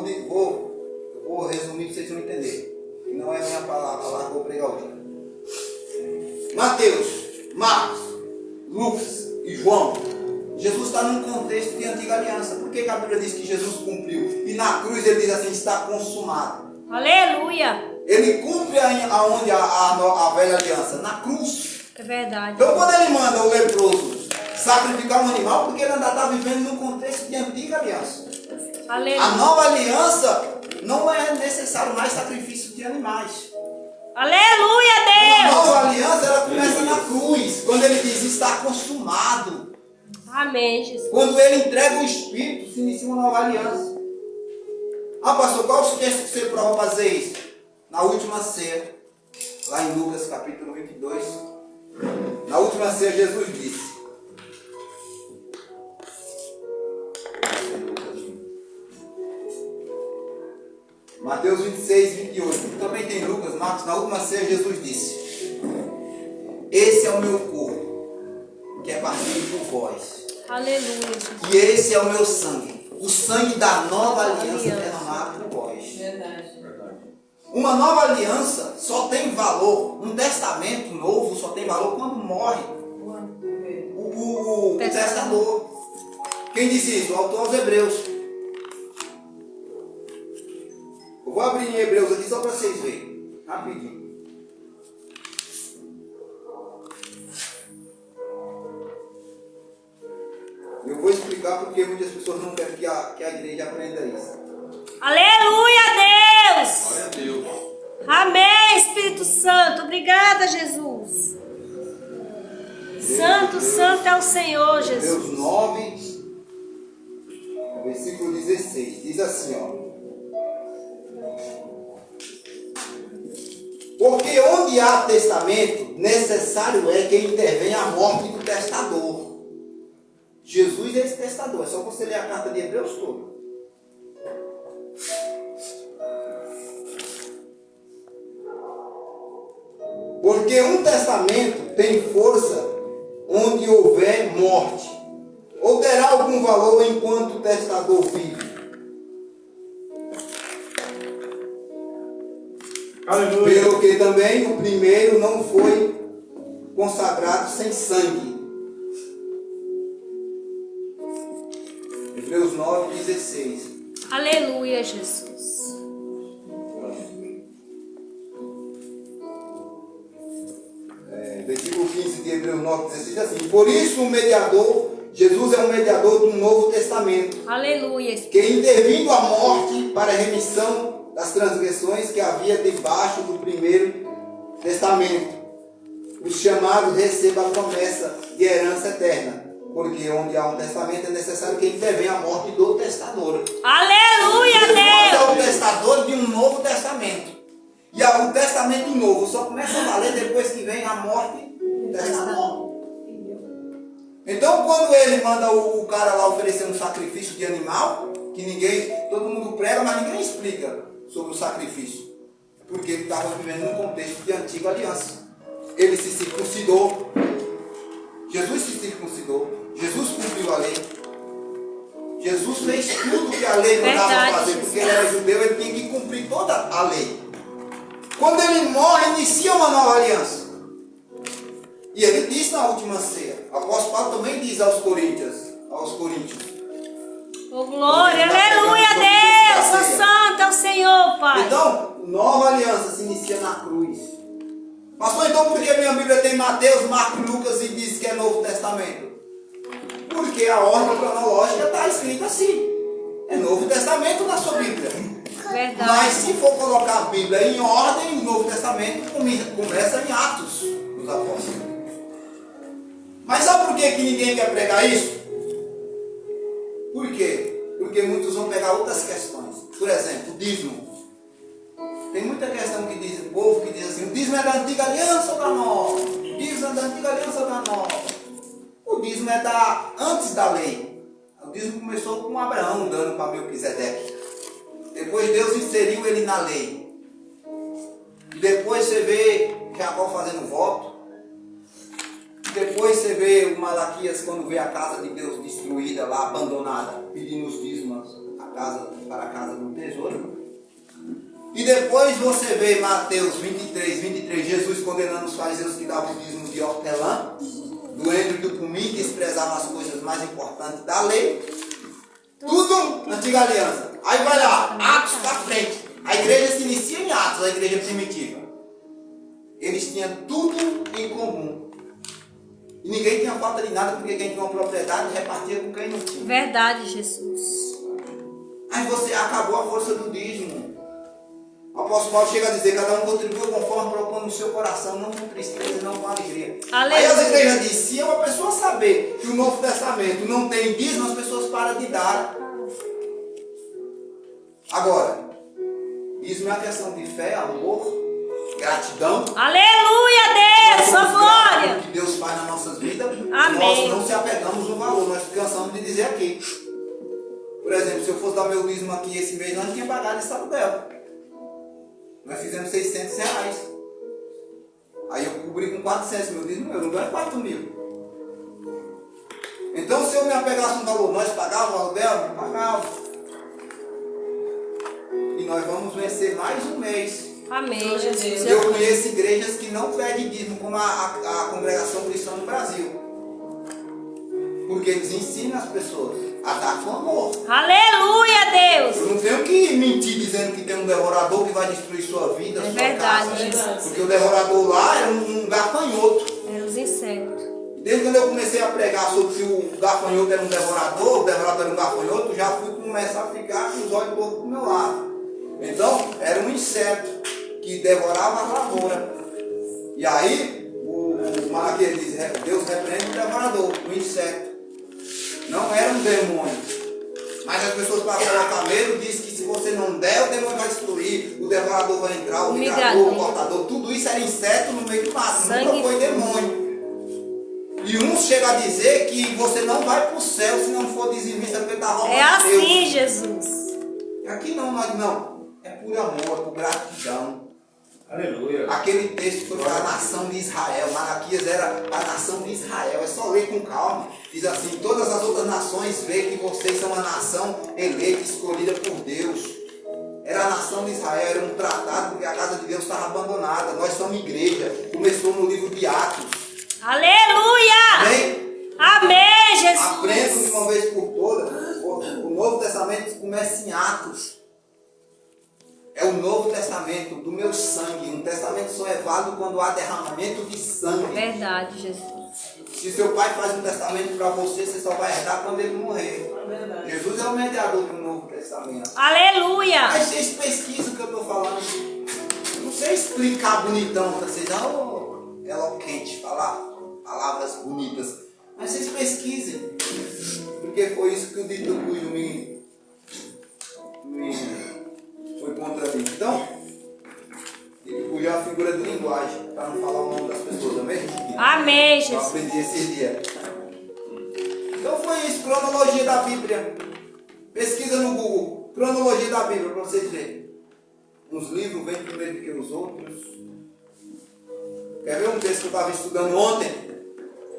vou resumir para vocês não entenderem. Não é a minha palavra que vou pregar hoje. Mateus, Marcos, Lucas e João. Jesus está num contexto de antiga aliança. Por que a Bíblia diz que Jesus cumpriu? E na cruz ele diz assim, está consumado. Aleluia. Ele cumpre aonde a velha aliança? Na cruz. É verdade. Então quando ele manda o leproso sacrificar um animal, porque ele ainda está vivendo num contexto de antiga aliança. Aleluia. A nova aliança não é necessário mais sacrifício de animais. Aleluia, A Deus. nova aliança ela começa na cruz, quando ele diz está consumado. Amém, Jesus. Quando ele entrega o Espírito, se inicia uma nova aliança. Ah, pastor, qual o texto que você prova para fazer isso? Na última ceia, lá em Lucas capítulo 22, na última ceia Jesus disse. Mateus 26, 28. Também tem Lucas, Marcos. Na última ceia Jesus disse: esse é o meu corpo, que é partido por vós. Aleluia, Jesus. E esse é o meu sangue, o sangue da nova aliança derramado por vós. Verdade. Uma nova aliança só tem valor, um testamento novo só tem valor quando morre o testador. Quem disse isso? O autor aos Hebreus. Eu vou abrir em Hebreus aqui só para vocês verem, rapidinho. Eu vou explicar porque muitas pessoas não querem que a igreja aprenda isso. Aleluia, Deus. Glória a Deus. Amém, Espírito Santo. Obrigada, Jesus. Santo, santo é o Senhor, Jesus. Hebreus 9, versículo 16, diz assim, ó. Porque onde há testamento, necessário é que intervenha a morte do testador. Jesus é esse testador, é só você ler a carta de Hebreus toda. Porque um testamento tem força onde houver morte, ou terá algum valor enquanto o testador vive. Aleluia. Pelo que também o primeiro não foi consagrado sem sangue. Hebreus 9, 16. Aleluia, Jesus. Versículo 15 de Hebreus 9, 16 assim. Por isso o mediador, Jesus é um mediador do Novo Testamento, Aleluia. que intervindo a morte para a remissão das transgressões que havia debaixo do primeiro testamento, os chamados recebam a promessa de herança eterna, porque onde há um testamento é necessário que intervenha a morte do testador. Aleluia, Jesus é Deus. o testador de um novo testamento. E o testamento novo só começa a valer depois que vem a morte do testador. Então, quando ele manda o cara lá oferecer um sacrifício de animal, que todo mundo prega, mas ninguém explica sobre o sacrifício, porque ele estava vivendo num contexto de antiga aliança. Ele se circuncidou, Jesus se circuncidou, Jesus cumpriu a lei, Jesus fez tudo que a lei mandava Verdade, fazer, porque ele era judeu, ele tinha que cumprir toda a lei. Quando ele morre, inicia uma nova aliança. E ele disse na última ceia, o apóstolo Paulo também diz aos Coríntios, Oh, glória, aleluia, Deus. Oh, santo é o Senhor, Pai. então, nova aliança se inicia na cruz. Pastor, então por que minha Bíblia tem Mateus, Marcos, Lucas e diz que é Novo Testamento? Porque a ordem cronológica está escrita assim. É Novo Testamento na sua Bíblia. Verdade. Mas se for colocar a Bíblia em ordem, o Novo Testamento começa em Atos dos Apóstolos. Mas sabe por que ninguém quer pregar isso? Por quê? Porque muitos vão pegar outras questões. Por exemplo, o dízimo. Tem muita questão que diz, o povo que diz assim, o dízimo é da antiga aliança ou da nova? O dízimo é da antiga aliança ou da nova? O dízimo é antes da lei. O dízimo começou com Abraão dando para Melquisedeque. Depois Deus inseriu ele na lei. Depois você vê Jacó fazendo voto. Depois você vê o Malaquias quando vê a casa de Deus destruída lá, abandonada, pedindo os dízimos para a casa do tesouro. E depois você vê Mateus 23, Jesus condenando os fariseus que davam dízimo de hortelã, do endro e do cominho, que desprezavam as coisas mais importantes da lei. Tudo antiga aliança. Aí vai lá, Atos para frente. A igreja se inicia em Atos, a igreja primitiva. Eles tinham tudo em comum. E ninguém tinha falta de nada, porque quem tinha uma propriedade repartia com quem não tinha. Verdade, Jesus. Aí você acabou a força do dízimo. O apóstolo Paulo chega a dizer: cada um contribua conforme propõe no seu coração, não com tristeza e não com alegria. Aleluia. Aí as igrejas dizem: se uma pessoa saber que o Novo Testamento não tem dízimo, as pessoas param de dar. Agora, dízimo é uma questão de fé, amor, gratidão. Aleluia, Deus, sua glória. O que Deus faz nas nossas vidas. Amém. Nós não se apegamos no valor, nós cansamos de dizer aqui. Por exemplo, se eu fosse dar meu dízimo aqui esse mês, nós não tinha pagado esse aluguel. Nós fizemos R$600. Aí eu cobri com 400 meu dízimo, eu não ganho 4.000. Então, se eu me apegasse no valor, nós pagávamos o aluguel? Não pagávamos. E nós vamos vencer mais um mês. Amém, Jesus. Eu conheço igrejas que não pedem dízimo, como a congregação cristã no Brasil. Porque eles ensinam as pessoas a dar com amor. Aleluia, Deus. Eu não tenho que mentir dizendo que tem um devorador que vai destruir sua vida, sua verdade, casa. Jesus. Porque o devorador lá é um gafanhoto. É os insetos. Desde quando eu comecei a pregar sobre que o gafanhoto era um devorador, o devorador era um gafanhoto, já fui começar a ficar com os olhos todos do meu lado. Então, era um inseto que devorava a lavoura. E aí, o Malaquias diz: Deus repreende o devorador, o inseto. Não era um demônio. Mas as pessoas, para colocar medo, dizem que se você não der, o demônio vai destruir, o devorador vai entrar, o migrador, o cortador. Tudo isso era inseto no meio do mato, nunca foi demônio. E uns chegam a dizer que você não vai para o céu se não for dizimista, porque está roubando. É assim, Deus. Jesus. Aqui não, nós não. É por amor, é por gratidão. Aleluia. Aquele texto foi para a nação de Israel. Malaquias era a nação de Israel. É só ler com calma. Diz assim: todas as outras nações veem que vocês são uma nação eleita, escolhida por Deus. Era a nação de Israel, era um tratado porque a casa de Deus estava abandonada. Nós somos igreja. Começou no livro de Atos. Aleluia! Amém? Amém, Jesus! Aprendam de uma vez por todas. O Novo Testamento começa em Atos. É o Novo Testamento do meu sangue. Um testamento só é válido quando há derramamento de sangue. Verdade, Jesus. Se seu pai faz um testamento para você, você só vai herdar quando ele morrer. Jesus é o mediador do Novo Testamento. Aleluia! Mas vocês pesquisam o que eu estou falando. Não sei explicar bonitão para vocês, não. Eloquente, falar palavras bonitas. Mas vocês pesquisem. Porque foi isso que o dito cujo me foi contra mim. Então, cujo é uma figura de linguagem, para não falar o nome das pessoas, amém? Amém, Eu Jesus. aprendi esse dia. Então foi isso, cronologia da Bíblia. Pesquisa no Google, cronologia da Bíblia, para vocês verem. Uns livros vêm primeiro do que os outros. Quer ver um texto que eu estava estudando ontem?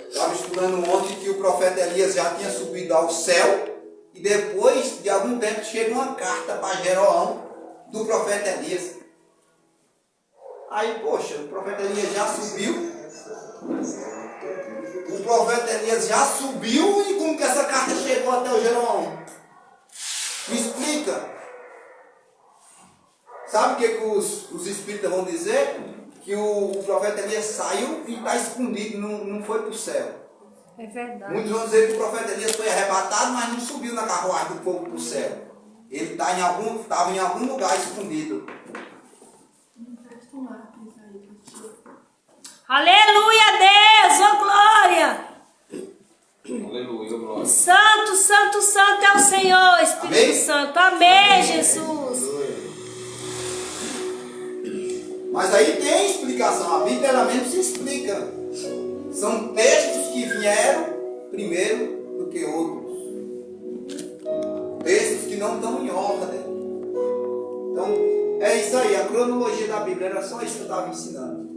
Estava estudando ontem que o profeta Elias já tinha subido ao céu. E depois de algum tempo chega uma carta para Jeroão do profeta Elias. Aí, poxa, o profeta Elias já subiu. O profeta Elias já subiu e como que essa carta chegou até o Jeroão? Me explica. Sabe o que os espíritas vão dizer? Que o profeta Elias saiu e está escondido, não foi para o céu. É verdade. Muitos vão dizer que o profeta Elias foi arrebatado, mas não subiu na carruagem do fogo para o céu. Ele estava em algum lugar escondido. Aleluia, Deus, oh glória! Aleluia, glória. Santo, santo, santo é o Senhor, Espírito Amém? Santo. Amém, Jesus. Mas aí tem explicação, a Bíblia ela mesmo se explica. São textos que vieram primeiro do que outros. Textos que não estão em ordem. Então, é isso aí, a cronologia da Bíblia, era só isso que eu estava ensinando.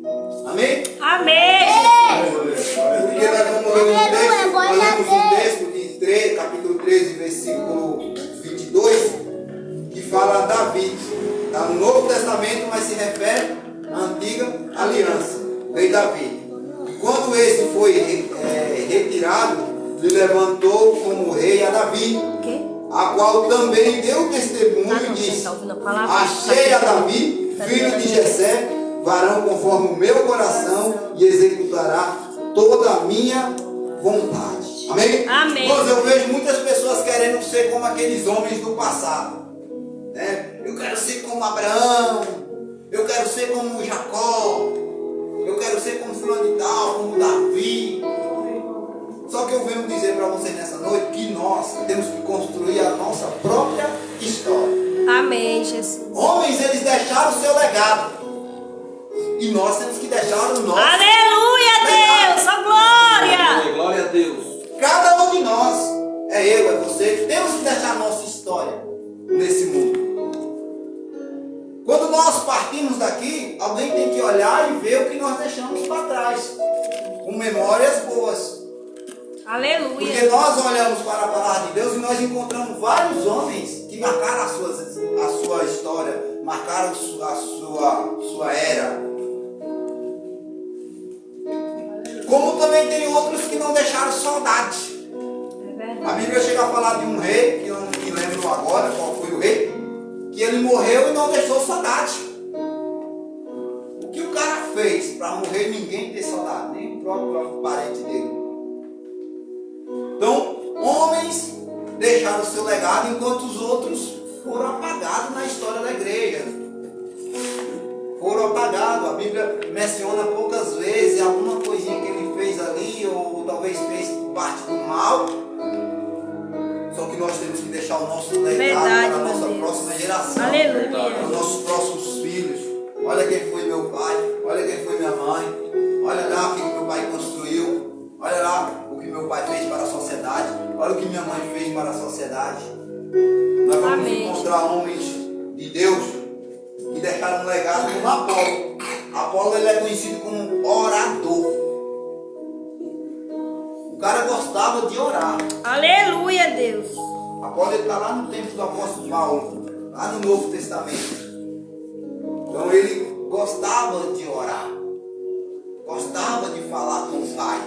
Amém? Amém. Porque nós vamos ler um texto de capítulo 13, versículo 22. fala Davi. Está no Novo Testamento, mas se refere à antiga aliança, o rei Davi. E quando esse foi retirado, lhe levantou como rei a Davi, a qual também deu testemunho e disse: achei a Davi, filho de Jessé, varão conforme o meu coração, e executará toda a minha vontade. Amém? Amém. Irmãos, eu vejo muitas pessoas querendo ser como aqueles homens do passado, né? Eu quero ser como Abraão, eu quero ser como Jacó, eu quero ser como fulano de tal, como Davi. Só que eu venho dizer para vocês nessa noite que nós temos que construir a nossa própria história. Amém, Jesus. Homens, eles deixaram o seu legado, e nós temos que deixar o nosso. Aleluia, Deus, ó glória. Glória a Deus. Cada um de nós, é eu, é você, temos que deixar a nossa história nesse mundo. Quando nós partimos daqui, alguém tem que olhar e ver o que nós deixamos para trás, com memórias boas. Aleluia. Porque nós olhamos para a palavra de Deus e nós encontramos vários homens que marcaram a sua história, marcaram a sua era. Como também tem outros que não deixaram saudade. A Bíblia chega a falar de um rei, que eu não me lembro agora qual foi o rei, que ele morreu e não deixou saudade. O que o cara fez para morrer e ninguém ter saudade, nem o próprio parente dele. Então, homens deixaram o seu legado enquanto os outros foram apagados na história da igreja. Foram apagados. A Bíblia menciona poucas vezes alguma coisinha que ele fez ali, ou talvez fez parte do mal. Só que nós temos que deixar o nosso legado para a nossa próxima geração. Aleluia. Para os nossos próximos filhos. Olha quem foi meu pai, olha quem foi minha mãe, olha lá o que meu pai construiu, olha lá o que meu pai fez para a sociedade, olha o que minha mãe fez para a sociedade. Nós vamos encontrar homens de Deus que deixaram um legado como Apolo. Apolo, ele é conhecido como orador. O cara gostava de orar. Aleluia, Deus. Apolo está lá no tempo do apóstolo Paulo, lá no Novo Testamento. Então ele gostava de orar, gostava de falar com o Pai.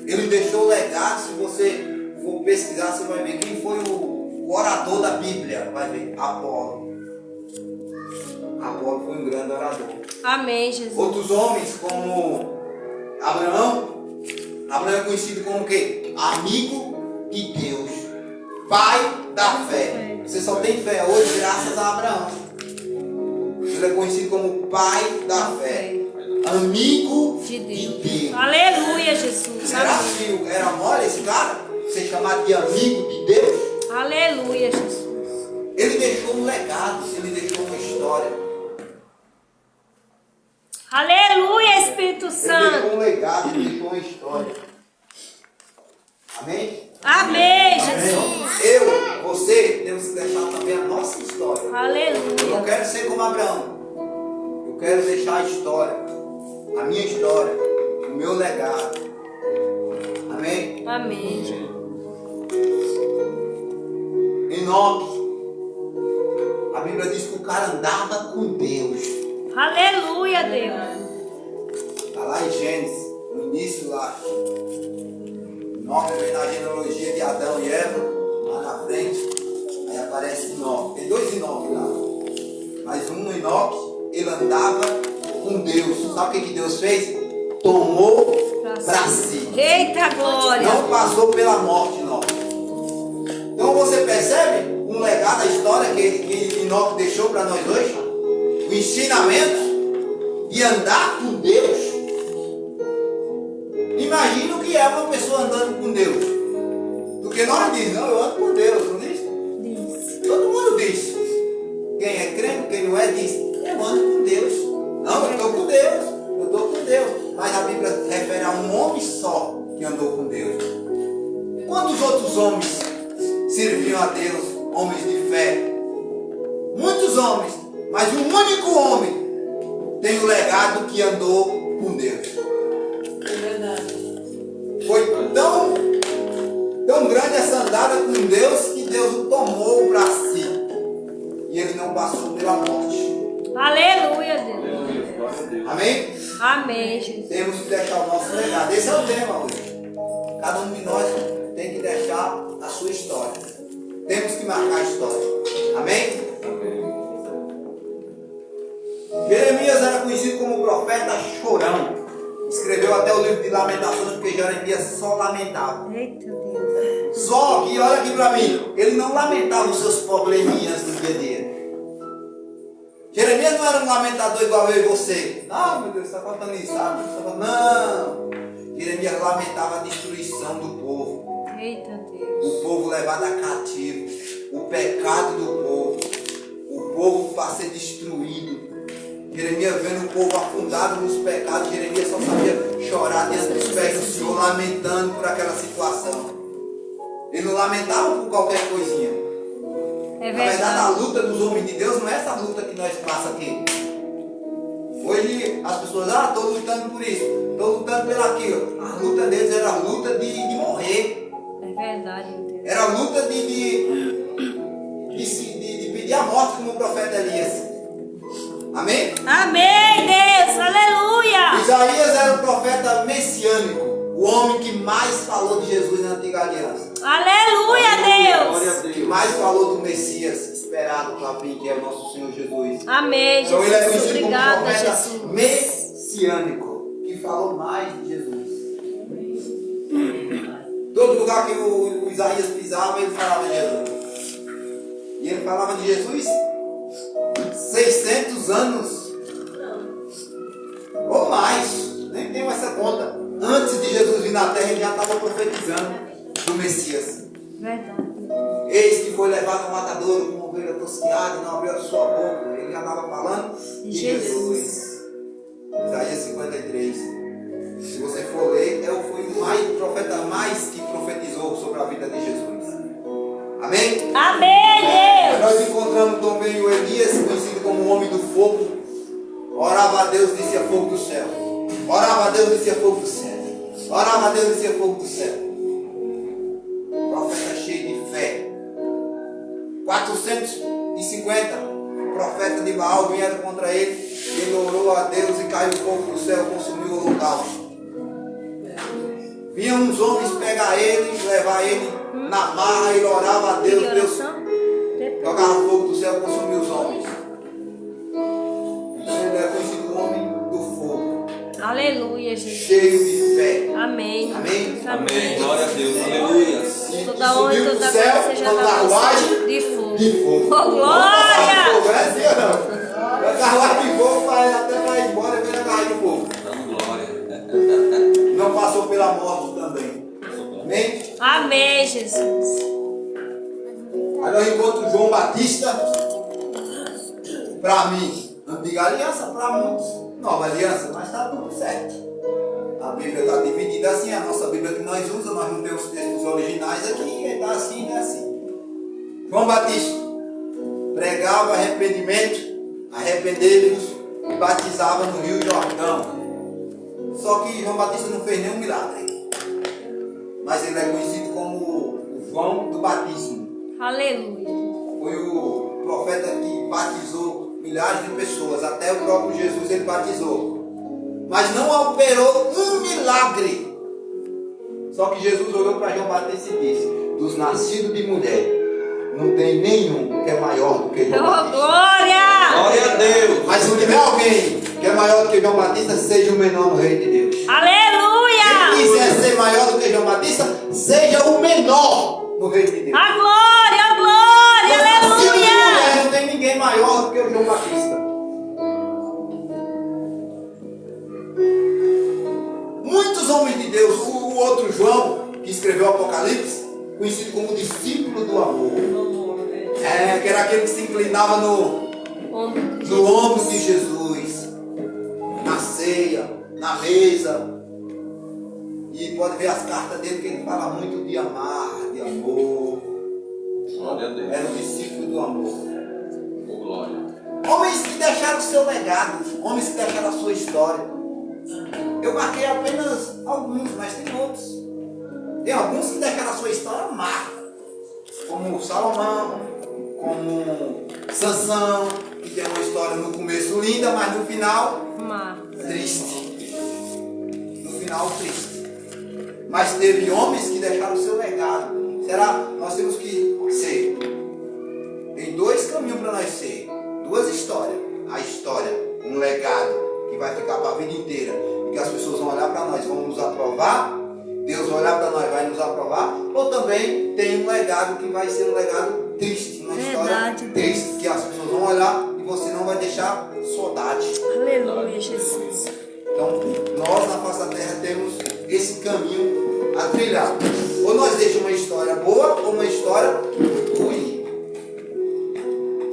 Ele deixou o legado. Se você for pesquisar, você vai ver quem foi o orador da Bíblia. Vai ver, Apolo. Apolo foi um grande orador. Amém, Jesus. Outros homens como Abraão. Abraão é conhecido como o quê? Amigo de Deus, pai da fé. Você só tem fé hoje graças a Abraão. Ele é conhecido como pai da fé, amigo de Deus. Aleluia, Jesus. Será que era mole esse cara ser chamado de amigo de Deus? Aleluia, Jesus. Ele deixou um legado, ele deixou uma história. Aleluia, Espírito Ele Santo. deixou um legado, ele deixou uma história. Amém? Amém, Jesus. Eu, você, temos que deixar também a nossa história. Eu não Aleluia. quero ser como Abraão. Eu quero deixar a história, a minha história, o meu legado. Amém? Amém. Enoque. A Bíblia diz que o cara andava com Deus. Aleluia, Deus. Está lá em Gênesis, no início lá. Enoque vem na genealogia de Adão e Eva, lá na frente. Aí aparece Enoque. Tem dois Enoque lá. Mas um Enoque, ele andava com Deus. Sabe o que Deus fez? Tomou para si. Eita glória. Não passou pela morte, Enoque. Então você percebe um legado da história que Enoque deixou para nós hoje? O ensinamento de andar com Deus. Imagina o que é uma pessoa andando com Deus. Porque nós dizemos, não, eu ando com Deus, não diz? Diz. Todo mundo diz. Quem é crente, quem não é, diz, eu ando com Deus. Não, eu estou com Deus, eu estou com Deus. Mas a Bíblia se refere a um homem só que andou com Deus. Quantos outros homens serviam a Deus, homens de fé? Muitos homens, mas um único homem tem o legado que andou com Deus. É verdade. Foi tão grande essa andada com Deus que Deus o tomou para si. e ele não passou pela morte. Aleluia, Deus. Aleluia. Glória a Deus. Amém? Amém, Jesus. Temos que deixar o nosso legado. Esse é o tema hoje. Cada um de nós tem que deixar a sua história. Temos que marcar a história. Amém? Amém. Jeremias era conhecido como profeta chorão. Escreveu até o livro de Lamentações, porque Jeremias só lamentava. Eita, Deus. Só que, olha aqui para mim, ele não lamentava os seus probleminhas do dia a dia. Jeremias não era um lamentador igual eu e você. Ah, meu Deus, está faltando isso. Ah, meu Deus, está faltando... Não. Jeremias lamentava a destruição do povo. Eita, Deus. O povo levado a cativo. O pecado do povo. O povo para ser destruído. Jeremias vendo o povo afundado nos pecados. Jeremias só sabia chorar diante dos pés do Senhor, lamentando por aquela situação. Ele não lamentava por qualquer coisinha. É Na verdade, a verdade. luta dos homens de Deus não é essa luta que nós passamos aqui. Hoje as pessoas, estou lutando por isso, estou lutando pelo aquilo. A luta deles era a luta de morrer. É verdade, Deus. Era a luta de pedir a morte como o profeta Elias. Amém? Amém, Deus. Aleluia. Isaías era o profeta messiânico, o homem que mais falou de Jesus na antiga aliança. Aleluia, Glória Deus. a Que Deus. mais falou do Messias esperado para vir, que é o nosso Senhor Jesus. Amém, Então ele é Jesus. conhecido como Obrigada, profeta Jesus. messiânico, que falou mais de Jesus. Todo lugar que o Isaías pisava, ele falava de Jesus. E ele falava de Jesus 600 anos ou mais, nem tenho essa conta. Antes de Jesus vir na terra, ele já estava profetizando do Messias. Verdade. Eis que foi levado ao matadouro com uma ovelha tosquiada e não abriu a sua boca. Ele já estava falando de Jesus. Isaías 53. Se você for ler, foi o profeta mais que profetizou sobre a vida de Jesus. Amém? Amém, Deus. Nós encontramos também o Elias, conhecido como o homem do fogo. Orava a Deus, descia fogo do céu. Orava a Deus, descia fogo do céu. Orava a Deus, descia fogo do céu. Profeta cheio de fé. 450 profetas de Baal vieram contra ele. Ele orou a Deus e caiu fogo do céu, consumiu o local. Vinham uns homens pegar ele, levar ele na marra, ele orava a Deus, Deus jogava fogo do céu, consumiu os homens. Então ele é conhecido como homem do fogo, Aleluia, Jesus. cheio de fé. Amém. Amém? Amém. Glória a Deus. Aleluia. E Toda honra e subiu toda do céu glória seja uma dada ao carruagem Senhor de fogo. de fogo. Oh, glória! Fogo, é assim ou não? A carruagem de fogo até vai embora e vem a carruagem de fogo. Dando glória. Não passou pela morte também. Amém? Amém, Jesus. Aí nós encontramos João Batista. Para mim, antiga aliança, para muitos, nova aliança, mas está tudo certo. A Bíblia está dividida assim, a nossa Bíblia que nós usamos, nós não temos os textos originais aqui, está assim e assim. João Batista pregava arrependimento, arrependei-vos e batizava no Rio Jordão. Só que João Batista não fez nenhum milagre. Mas ele é conhecido como o João do batismo. Aleluia. Foi o profeta que batizou milhares de pessoas, até o próprio Jesus ele batizou. Mas não operou um milagre. Só que Jesus olhou para João Batista e disse: dos nascidos de mulher, não tem nenhum que é maior do que Oh, João Batista. glória! Glória a Deus. Mas se tiver alguém que é maior do que João Batista, seja o menor no reino de Deus. Quem Aleluia! quiser ser maior do que João Batista, seja o menor no reino de Deus. A glória, a glória! Nascido de Aleluia! mulher, não tem ninguém maior do que o João Batista. Muitos homens de Deus, o outro João, que escreveu o Apocalipse, conhecido como discípulo do amor. Que era aquele que se inclinava no ombro de Jesus, na ceia, na mesa. E pode ver as cartas dele que ele fala muito de amar, de amor. Glória a Deus. Era um discípulo do amor. Oh, glória. Homens que deixaram o seu legado, homens que deixaram a sua história. Eu marquei apenas alguns, mas tem outros. Tem alguns que deixaram a sua história marca, como Salomão, como Sansão, que tem uma história no começo linda, mas no final triste. No final triste. Mas teve homens que deixaram o seu legado. Será? Nós temos que ser. Tem dois caminhos para nós ser. Duas histórias. A história, um legado que vai ficar para a vida inteira. E que as pessoas vão olhar para nós, vão nos aprovar. Deus vai olhar para nós, vai nos aprovar. Ou também tem um legado que vai ser um legado triste. Uma história triste. Que as pessoas vão olhar e você não vai deixar saudade. Aleluia, Jesus. Então, nós na face da terra temos esse caminho a trilhar. Ou nós deixamos uma história boa ou uma história ruim.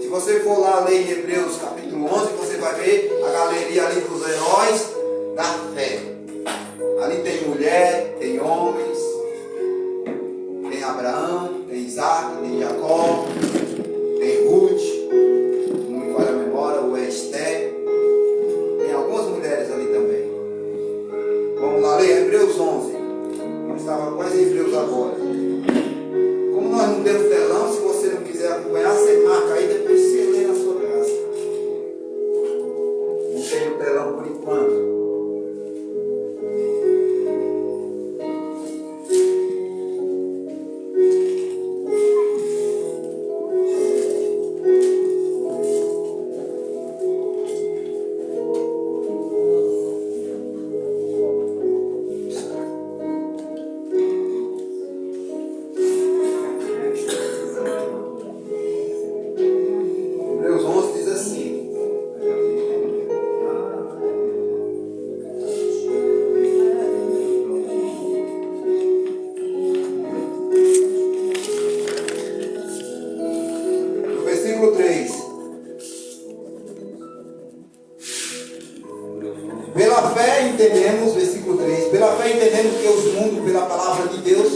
Se você for lá ler em Hebreus capítulo 11, você vai ver a galeria ali dos heróis da fé. Ali tem mulher, tem homens, tem Abraão, tem Isaac, tem Jacó, tem Ruth, não me falha a memória, o Esther. Tem algumas mulheres ali também. Vamos lá ler Hebreus 11. Nós estávamos quase em Hebreus agora. Como nós não temos telão, se você não quiser acompanhar, você marca aí, depois você lê na sua casa. Não tem o telão por enquanto. Hebreus 11 diz assim. No versículo 3. Pela fé entendemos, versículo 3. Pela fé entendemos que os mundos, pela palavra de Deus,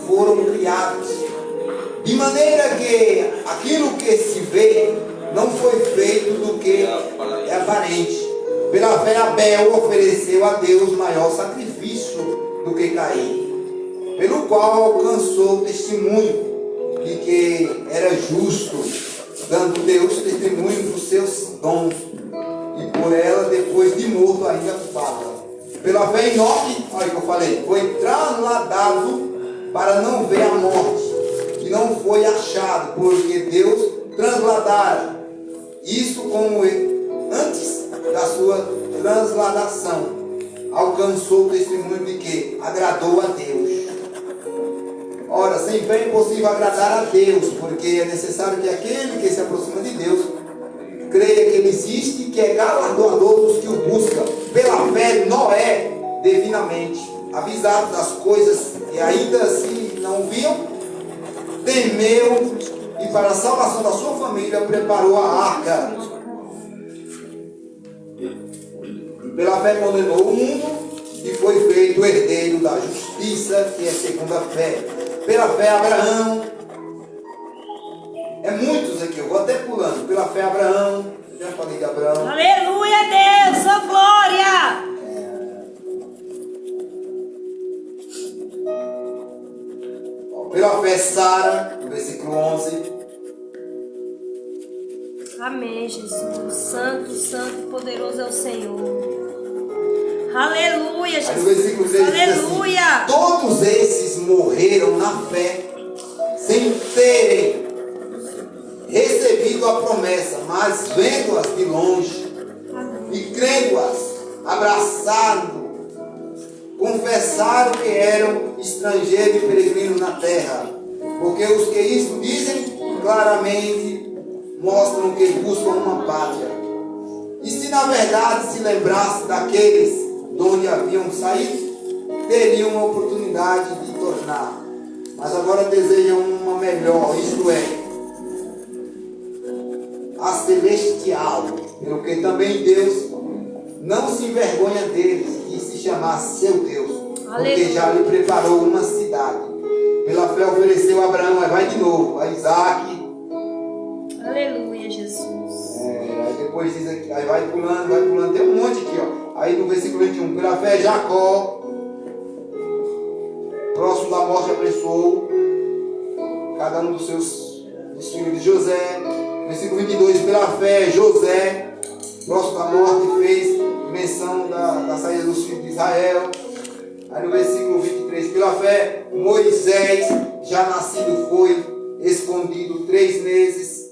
foram criados. De maneira que aquilo que se vê não foi feito do que é aparente. Pela fé Abel ofereceu a Deus maior sacrifício do que Caim, pelo qual alcançou o testemunho de que era justo, dando Deus testemunho dos seus dons, e por ela depois de morto ainda fala. Pela fé Enoque, olha o que eu falei, foi trasladado para não ver a morte, que não foi achado, porque Deus transladara isso como ele, antes da sua transladação, alcançou o testemunho de que agradou a Deus. Ora, sem fé é impossível agradar a Deus, porque é necessário que aquele que se aproxima de Deus creia que ele existe e que é galardoador dos que o buscam. Pela fé, Noé, divinamente avisado das coisas que ainda assim não viam, temeu e para a salvação da sua família preparou a arca. Pela fé condenou o mundo e foi feito herdeiro da justiça, que é segundo a fé. Pela fé Abraão, é muitos aqui, eu vou até pulando. Pela fé Abraão, já falei de Abraão. Aleluia, Deus, oh glória. Pela fé Sara, no versículo 11. Amém, Jesus. Santo, santo, poderoso é o Senhor. Aleluia, Aí no versículo 3 Jesus. diz assim: Aleluia. todos esses morreram na fé, sem terem recebido a promessa, mas vendo-as de longe e crendo-as, abraçaram, confessaram que eram estrangeiros e peregrinos na terra, porque os que isso dizem claramente mostram que buscam uma pátria. E se na verdade se lembrasse daqueles de onde haviam saído, teriam uma oportunidade de tornar. Mas agora desejam uma melhor, isto é, a celestial, pelo que também Deus não se envergonha deles e se chamasse seu Deus, porque já lhe preparou uma cidade. Pela fé ofereceu a Abraão, aí vai de novo, a Isaac. Aleluia, Jesus. Aí depois diz aqui, aí vai pulando, tem um monte aqui, ó. Aí no versículo 21, pela fé Jacó, próximo da morte, abençoou cada um dos filhos de José, Versículo 22. Pela fé, José, próximo da morte, fez menção da saída dos filhos de Israel. Aí no versículo 23. Pela fé, Moisés, já nascido, foi escondido 3 meses.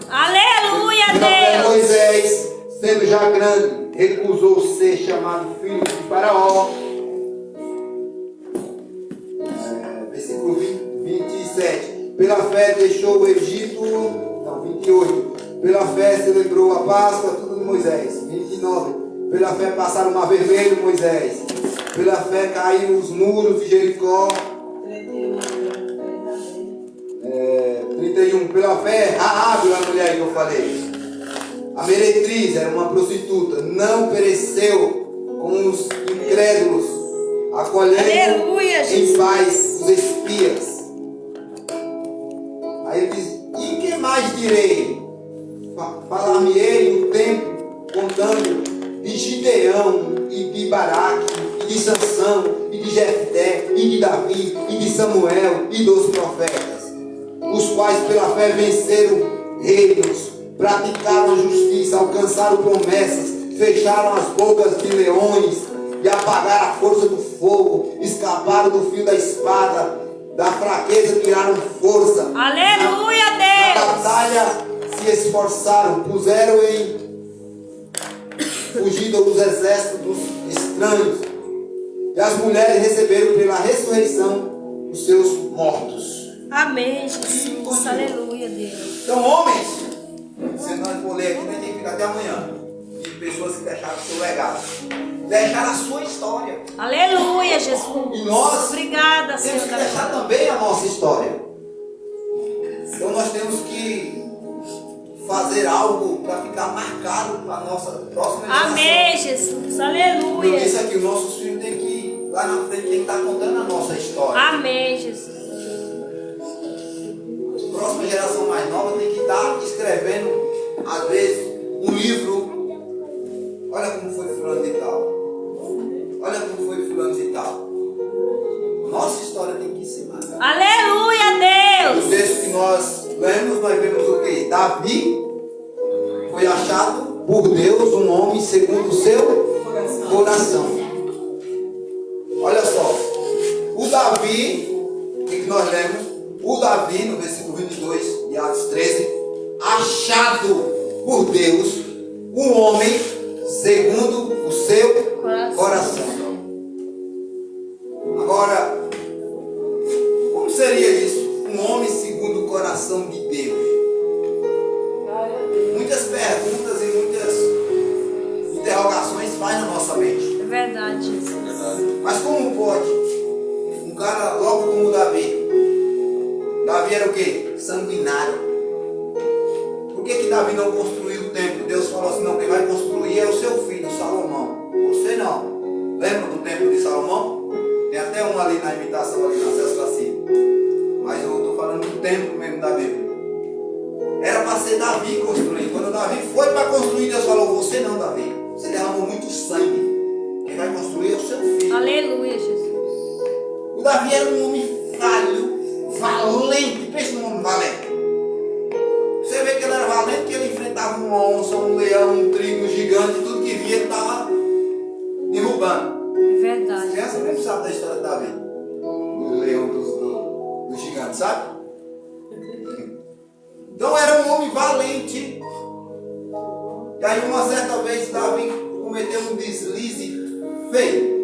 Aleluia, Pela fé, Deus. Moisés, sendo já grande, recusou ser chamado filho de Faraó. Versículo 27. Pela fé deixou o Egito. Não, 28. Pela fé celebrou a Páscoa, tudo de Moisés. 29. Pela fé passaram o mar vermelho, Moisés. Pela fé caíram os muros de Jericó. 31. Pela fé, Raabe, a mulher que eu falei, a meretriz, era uma prostituta, não pereceu com os incrédulos, acolhendo Aleluia, em Jesus. paz os espias. Aí ele diz: e que mais direi? Falar-me-ei o tempo, contando de Gideão e de Baraque, e de Sansão, e de Jefté, e de Davi, e de Samuel, e dos profetas, os quais pela fé venceram reinos, praticaram a justiça, alcançaram promessas, fecharam as bocas de leões e apagaram a força do fogo, escaparam do fio da espada, da fraqueza tiraram força. Aleluia, Na Deus. batalha se esforçaram, puseram em fugida os exércitos dos estranhos, e as mulheres receberam pela ressurreição os seus mortos. Amém, Jesus. Aleluia, Deus. Então, homens, se nós for ler aqui, nós temos que ficar até amanhã. De pessoas que deixaram o seu legado, deixaram a sua história. Aleluia, Jesus. E nós Obrigada, Senhor. temos que deixar também a nossa história. Então, nós temos que fazer algo para ficar marcado para a nossa próxima geração. Amém, Jesus. Como eu Aleluia. disse aqui, os nossos filhos têm que, lá na frente, tem que estar contando a nossa história. Amém, Jesus. A próxima geração mais nova tem que estar escrevendo, às vezes, um livro. Olha como foi fulano de tal. Olha como foi fulano de tal. Nossa história tem que ser marcada. Aleluia, No Deus. texto que nós lemos, nós vemos o quê? Davi foi achado por Deus um homem segundo o seu coração. Olha só. O Davi, o que nós lemos? O Davi, no versículo 22 de Atos 13, achado por Deus um homem segundo o seu coração. Agora, como seria isso? Um homem segundo o coração de Deus. Muitas perguntas e muitas interrogações faz na nossa mente. É verdade, Jesus. Mas como pode um cara logo como Davi? Davi era o quê? Sanguinário. Por que Davi não construiu o templo? Deus falou assim: não, quem vai construir é o seu filho, Salomão. Você não. Lembra do templo de Salomão? Tem até um ali na imitação, ali na Celso da Silva. Mas eu estou falando do templo mesmo da Bíblia. Era para ser Davi construir. Quando Davi foi para construir, Deus falou: você não, Davi. Você derramou muito sangue. Quem vai construir é o seu filho. Aleluia, Jesus. O Davi era um homem falho, valente. Pensa num homem valente. Você vê que ele era valente, que ele enfrentava uma onça, um leão, um trigo, um gigante, tudo que via ele estava derrubando. É verdade. As crianças mesmo sabem da história de Davi. Do leão, do gigante, sabe? Então era um homem valente. E aí uma certa vez Davi cometeu um deslize feio.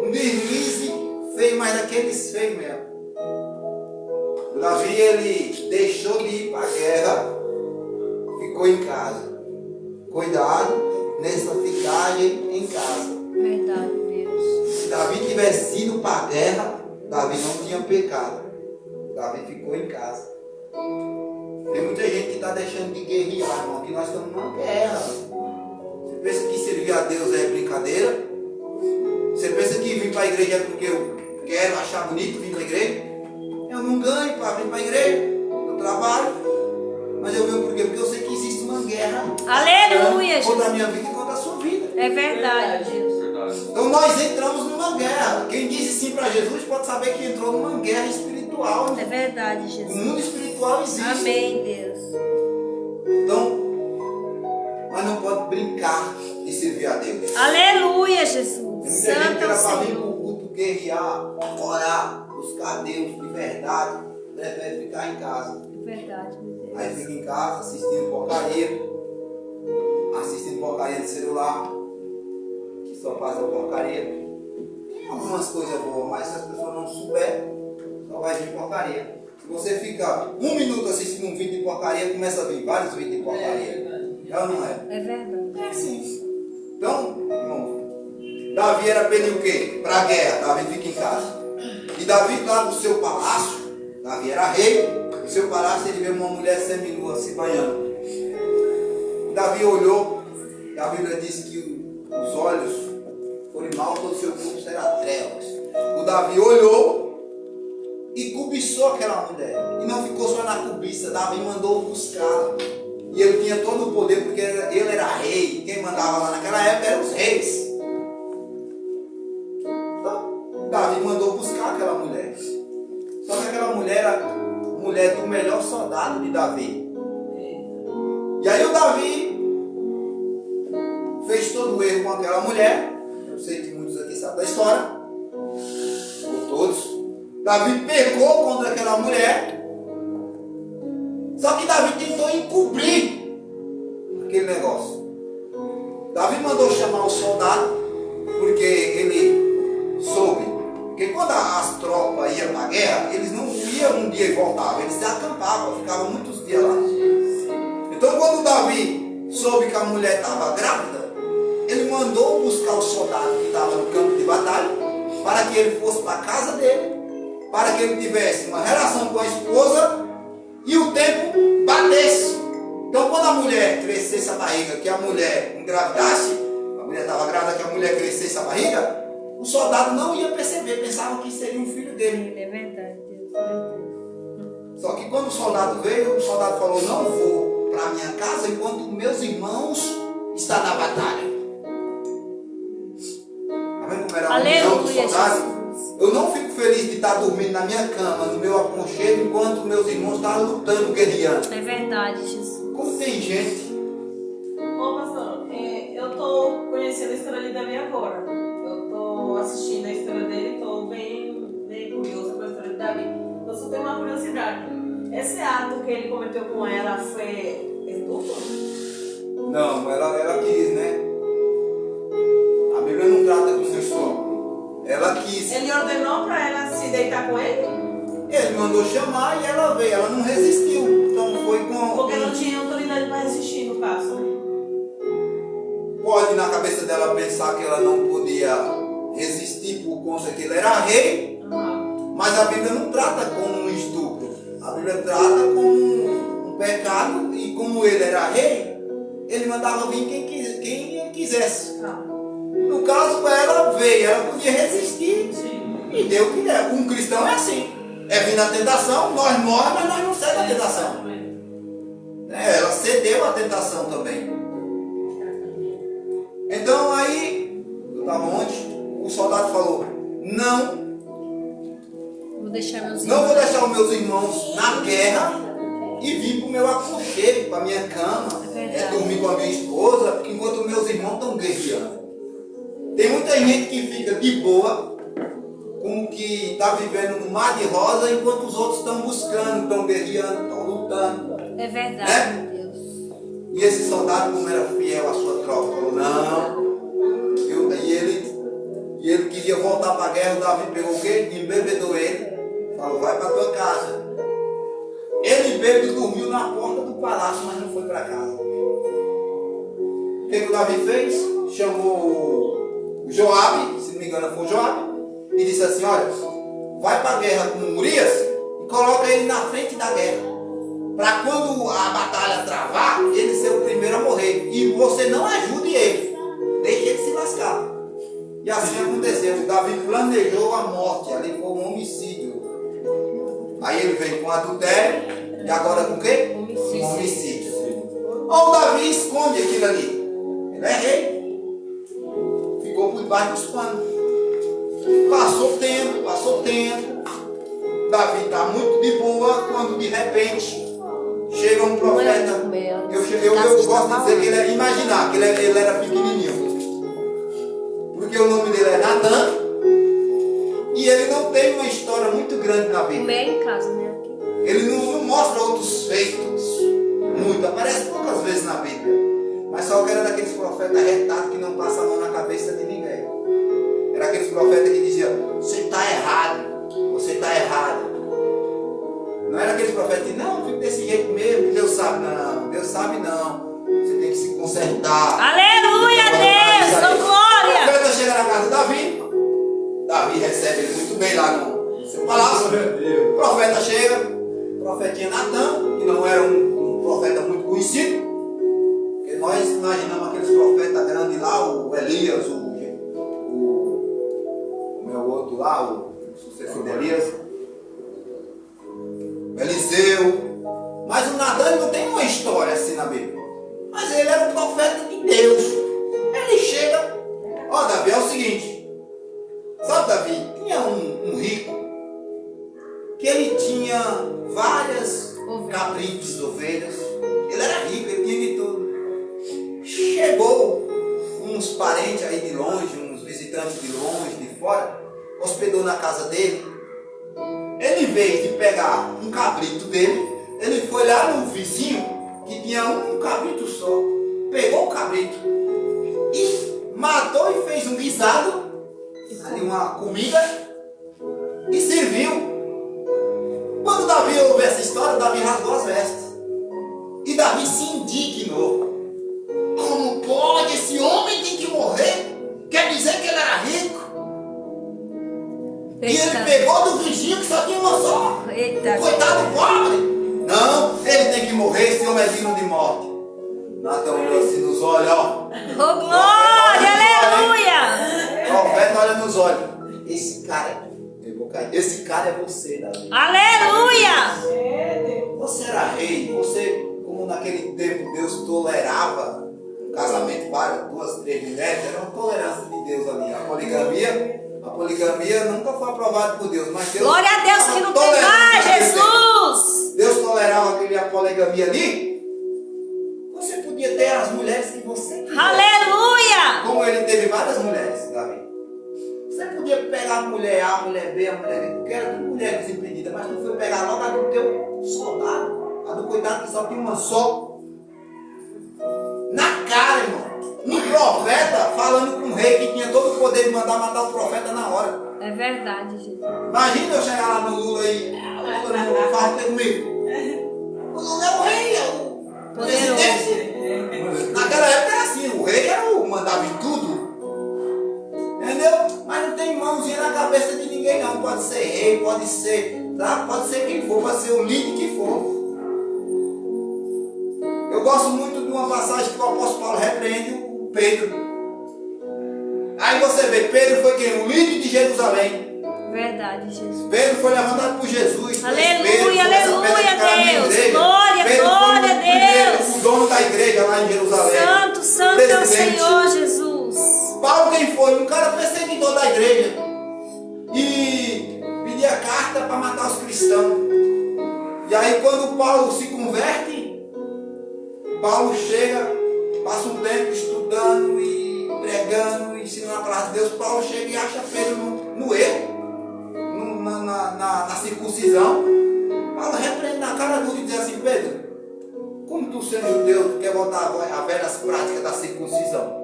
Um deslize feio, mas daqueles feios mesmo. O Davi, ele deixou de ir para a guerra, ficou em casa. Cuidado nessa ficagem em casa. Verdade, Deus. Se Davi tivesse ido para a guerra, Davi não tinha pecado. Davi ficou em casa. Tem muita gente que está deixando de guerrear, irmão, que nós estamos numa guerra. Você pensa que servir a Deus é brincadeira? Você pensa que vir para a igreja é porque eu quero achar bonito vir para a igreja? Eu não ganho para vir para a igreja. Eu trabalho. Mas eu venho por quê? Porque eu sei que existe uma guerra. Aleluia, Jesus. Contra a minha vida e contra a sua vida. É verdade, Deus. Verdade. Então nós entramos numa guerra. Quem disse sim para Jesus pode saber que entrou numa guerra espiritual. É verdade, O Jesus. mundo espiritual espiritual existe. Amém, Deus. Então, nós não podemos brincar de servir a Deus. Aleluia, Tem Jesus. muita gente que Santo é era o para vir Senhor. para o culto guerrear, orar, buscar Deus de verdade, prefere ficar em casa. Verdade, meu Deus. Aí fica em casa assistindo porcaria de celular, que só passa porcaria. Algumas coisas boas, mas se as pessoas não souberem, só vai vir porcaria. Se você fica 1 minuto assistindo um vídeo de porcaria, começa a vir vários vídeos de porcaria. Já não é? É verdade. É assim. Então, irmão, Davi era para ele o quê? Para a guerra. Davi fica em casa. E Davi lá no seu palácio, Davi era rei, no seu palácio ele vê uma mulher seminua se banhando. Davi olhou, e a Bíblia diz que os olhos foram mal, todo o seu corpo será trevas. O Davi olhou e cobiçou aquela mulher. E não ficou só na cobiça, Davi mandou buscá-la. E ele tinha todo o poder porque ele era rei. Quem mandava lá naquela época eram os reis. Então, Davi mandou buscar aquela mulher. Só que aquela mulher era mulher do melhor soldado de Davi. E aí o Davi fez todo o erro com aquela mulher. Eu sei que muitos aqui sabem da história. Ou todos. Davi pecou contra aquela mulher. Só que Davi tentou encobrir aquele negócio. Davi mandou chamar o soldado, porque ele soube que quando as tropas iam para a guerra, eles não iam um dia e voltavam, eles se acampavam, ficavam muitos dias lá. Então quando Davi soube que a mulher estava grávida, ele mandou buscar o soldado que estava no campo de batalha, para que ele fosse para a casa dele, para que ele tivesse uma relação com a esposa e o tempo batesse. Então quando a mulher crescesse a barriga, que a mulher engravidasse, a mulher estava grávida, que a mulher crescesse a barriga, o soldado não ia perceber, pensava que seria um filho dele. É verdade, Deus. Só que quando o soldado veio, o soldado falou, não vou para minha casa enquanto meus irmãos estão na batalha. Está vendo como era a união do soldado? Eu não fico feliz de estar dormindo na minha cama, no meu aconchego, enquanto meus irmãos estavam lutando, guerreando. É verdade, Jesus. Como tem gente? Ô, pastor, eu tô conhecendo a história de Davi agora. Eu tô assistindo a história dele e tô bem curiosa com a história de Davi. Eu só tenho uma curiosidade. Esse ato que ele cometeu com ela foi estupro? Não, ela quis, né? A Bíblia não trata com estupro. Ela quis. Ele ordenou pra ela se deitar com ele? Ele mandou chamar e ela veio. Ela não resistiu. Então foi com... Porque não tinha autoridade para resistir, no caso. Pode na cabeça dela pensar que ela não podia resistir por conta que ele era rei. Mas a Bíblia não trata como um estupro. A Bíblia trata como um pecado. E como ele era rei, ele mandava vir quem ele quisesse. No caso, ela veio, ela podia resistir. E deu o que der. Um cristão é assim. É vir na tentação, nós morremos, mas nós não cedemos a tentação. Ela cedeu a tentação também. Então aí, eu estava onde? O soldado falou, não Vou deixar meus vou deixar os meus irmãos na guerra e vir para o meu aconchego, para a minha cama, dormir com a minha esposa, enquanto meus irmãos estão guerreando. Tem muita gente que fica de boa, como que está vivendo no mar de rosa, enquanto os outros estão buscando, estão guerreando, estão lutando. É verdade, Né? meu Deus. E esse soldado, como era fiel à sua tropa, falou, não. E ele queria voltar para a guerra, o Davi pegou o quê? Embebedou ele. Falou, vai para tua casa. Ele bêbado dormiu na porta do palácio, mas não foi para casa. O que o Davi fez? Chamou o Joabe, se não me engano foi o Joabe, e disse assim, olha, vai para a guerra com Urias e coloca ele na frente da guerra. Para quando a batalha travar, ele ser o primeiro a morrer. E você não ajude ele. Deixe ele se lascar. E assim aconteceu. Davi planejou a morte. Ali foi um homicídio. Aí ele veio com adultério. E agora com o quê? Homicídio. Um homicídio. Ou Davi esconde aquilo ali. Ele é rei. Ficou por debaixo dos panos. Passou tempo. Davi está muito de boa quando de repente chega um profeta. Eu gosto de dizer que ele é, imaginar que ele era pequenininho. Porque o nome dele é Natan. E ele não tem uma história muito grande na Bíblia. Comer em casa, né? Ele não mostra outros feitos. Muito. Aparece poucas vezes na Bíblia. Mas só que era daqueles profetas retados que não passam a mão na cabeça de ninguém. Era aqueles profetas que diziam: você está errado. Você está errado. Não era aqueles profetas que não, fica desse jeito mesmo. Deus sabe não. Deus sabe não. Você tem que se consertar. Aleluia, Deus! Oh, glória! O profeta chega na casa de Davi. Davi recebe ele muito bem lá no seu palácio. O profeta chega. O profetinha Natan, que não era um profeta muito conhecido. Porque nós imaginamos aqueles profetas grandes lá, o Elias, o meu outro lá, o sucessor de Elias, o Eliseu. Mas o Natan não tem uma história assim na Bíblia. Mas ele era um profeta de Deus. Ele chega, ó Davi, é o seguinte. Sabe, Davi, tinha um rico que ele tinha várias cabritos, ovelhas. Ele era rico, ele tinha de tudo. Chegou uns parentes aí de longe, uns visitantes de longe, de fora, hospedou na casa dele. Ele, em vez de pegar um cabrito dele, ele foi lá no vizinho que tinha um cabrito só. Pegou o cabrito e matou e fez um guisado, ali uma comida, e serviu. Quando Davi ouviu essa história, Davi rasgou as vestes. E Davi se indignou. Como pode? Esse homem tem que morrer? Quer dizer que ele era rico? Eita. E ele pegou do vizinho que só tinha uma só. Eita. Coitado pobre. Não, ele tem que morrer, esse homem é digno de morte. Natan olhou assim nos olhos, ó. Oh, glória! Aleluia! O profeta olha nos olhos. Esse cara, eu vou cair. Esse cara é você, Davi. Aleluia! Você era rei, você, como naquele tempo Deus tolerava um casamento, várias, 2, 3 mulheres, era uma tolerância de Deus ali. A poligamia nunca foi aprovada por Deus, mas Deus. Glória a Deus que não tem mais, Jesus! Deus tolerava a poligamia ali. Você podia ter as mulheres que você quisesse. Aleluia! Como ele teve várias mulheres, Davi. Você podia pegar a mulher A, a mulher B, a mulher B, porque era tudo mulher desimpedida, mas tu foi pegar logo a do teu soldado, a do coitado que só tinha uma só. Na cara, irmão. Um profeta falando com um rei que tinha todo o poder de mandar matar o profeta na hora. É verdade, Jesus. Imagina eu chegar lá no Lula e o Lula não fala comigo. O Lula é o rei, é o presidente. Naquela época era assim, o rei era o mandava em tudo. Entendeu? Mas não tem mãozinha na cabeça de ninguém não. Pode ser rei, pode ser, tá? Pode ser quem for, pode ser o líder que for. Eu gosto muito de uma passagem que o apóstolo Paulo repreende o Pedro. Aí você vê, Pedro foi quem? O líder de Jerusalém. Verdade, Jesus. Pedro foi levantado por Jesus. Aleluia, aleluia, Deus. Glória, Pedro glória a Deus. O dono da igreja lá em Jerusalém. Santo, santo é o Senhor, Jesus. Paulo quem foi? Um cara perseguidor da igreja. E pedia carta para matar os cristãos. E aí quando Paulo se converte, Paulo chega, passa um tempo estudando e pregando, ensinando a palavra de Deus. Paulo chega e acha Pedro no erro, na circuncisão. Paulo repreende na cara dura e diz assim: Pedro, como tu sendo judeu, tu quer voltar a velhas práticas da circuncisão?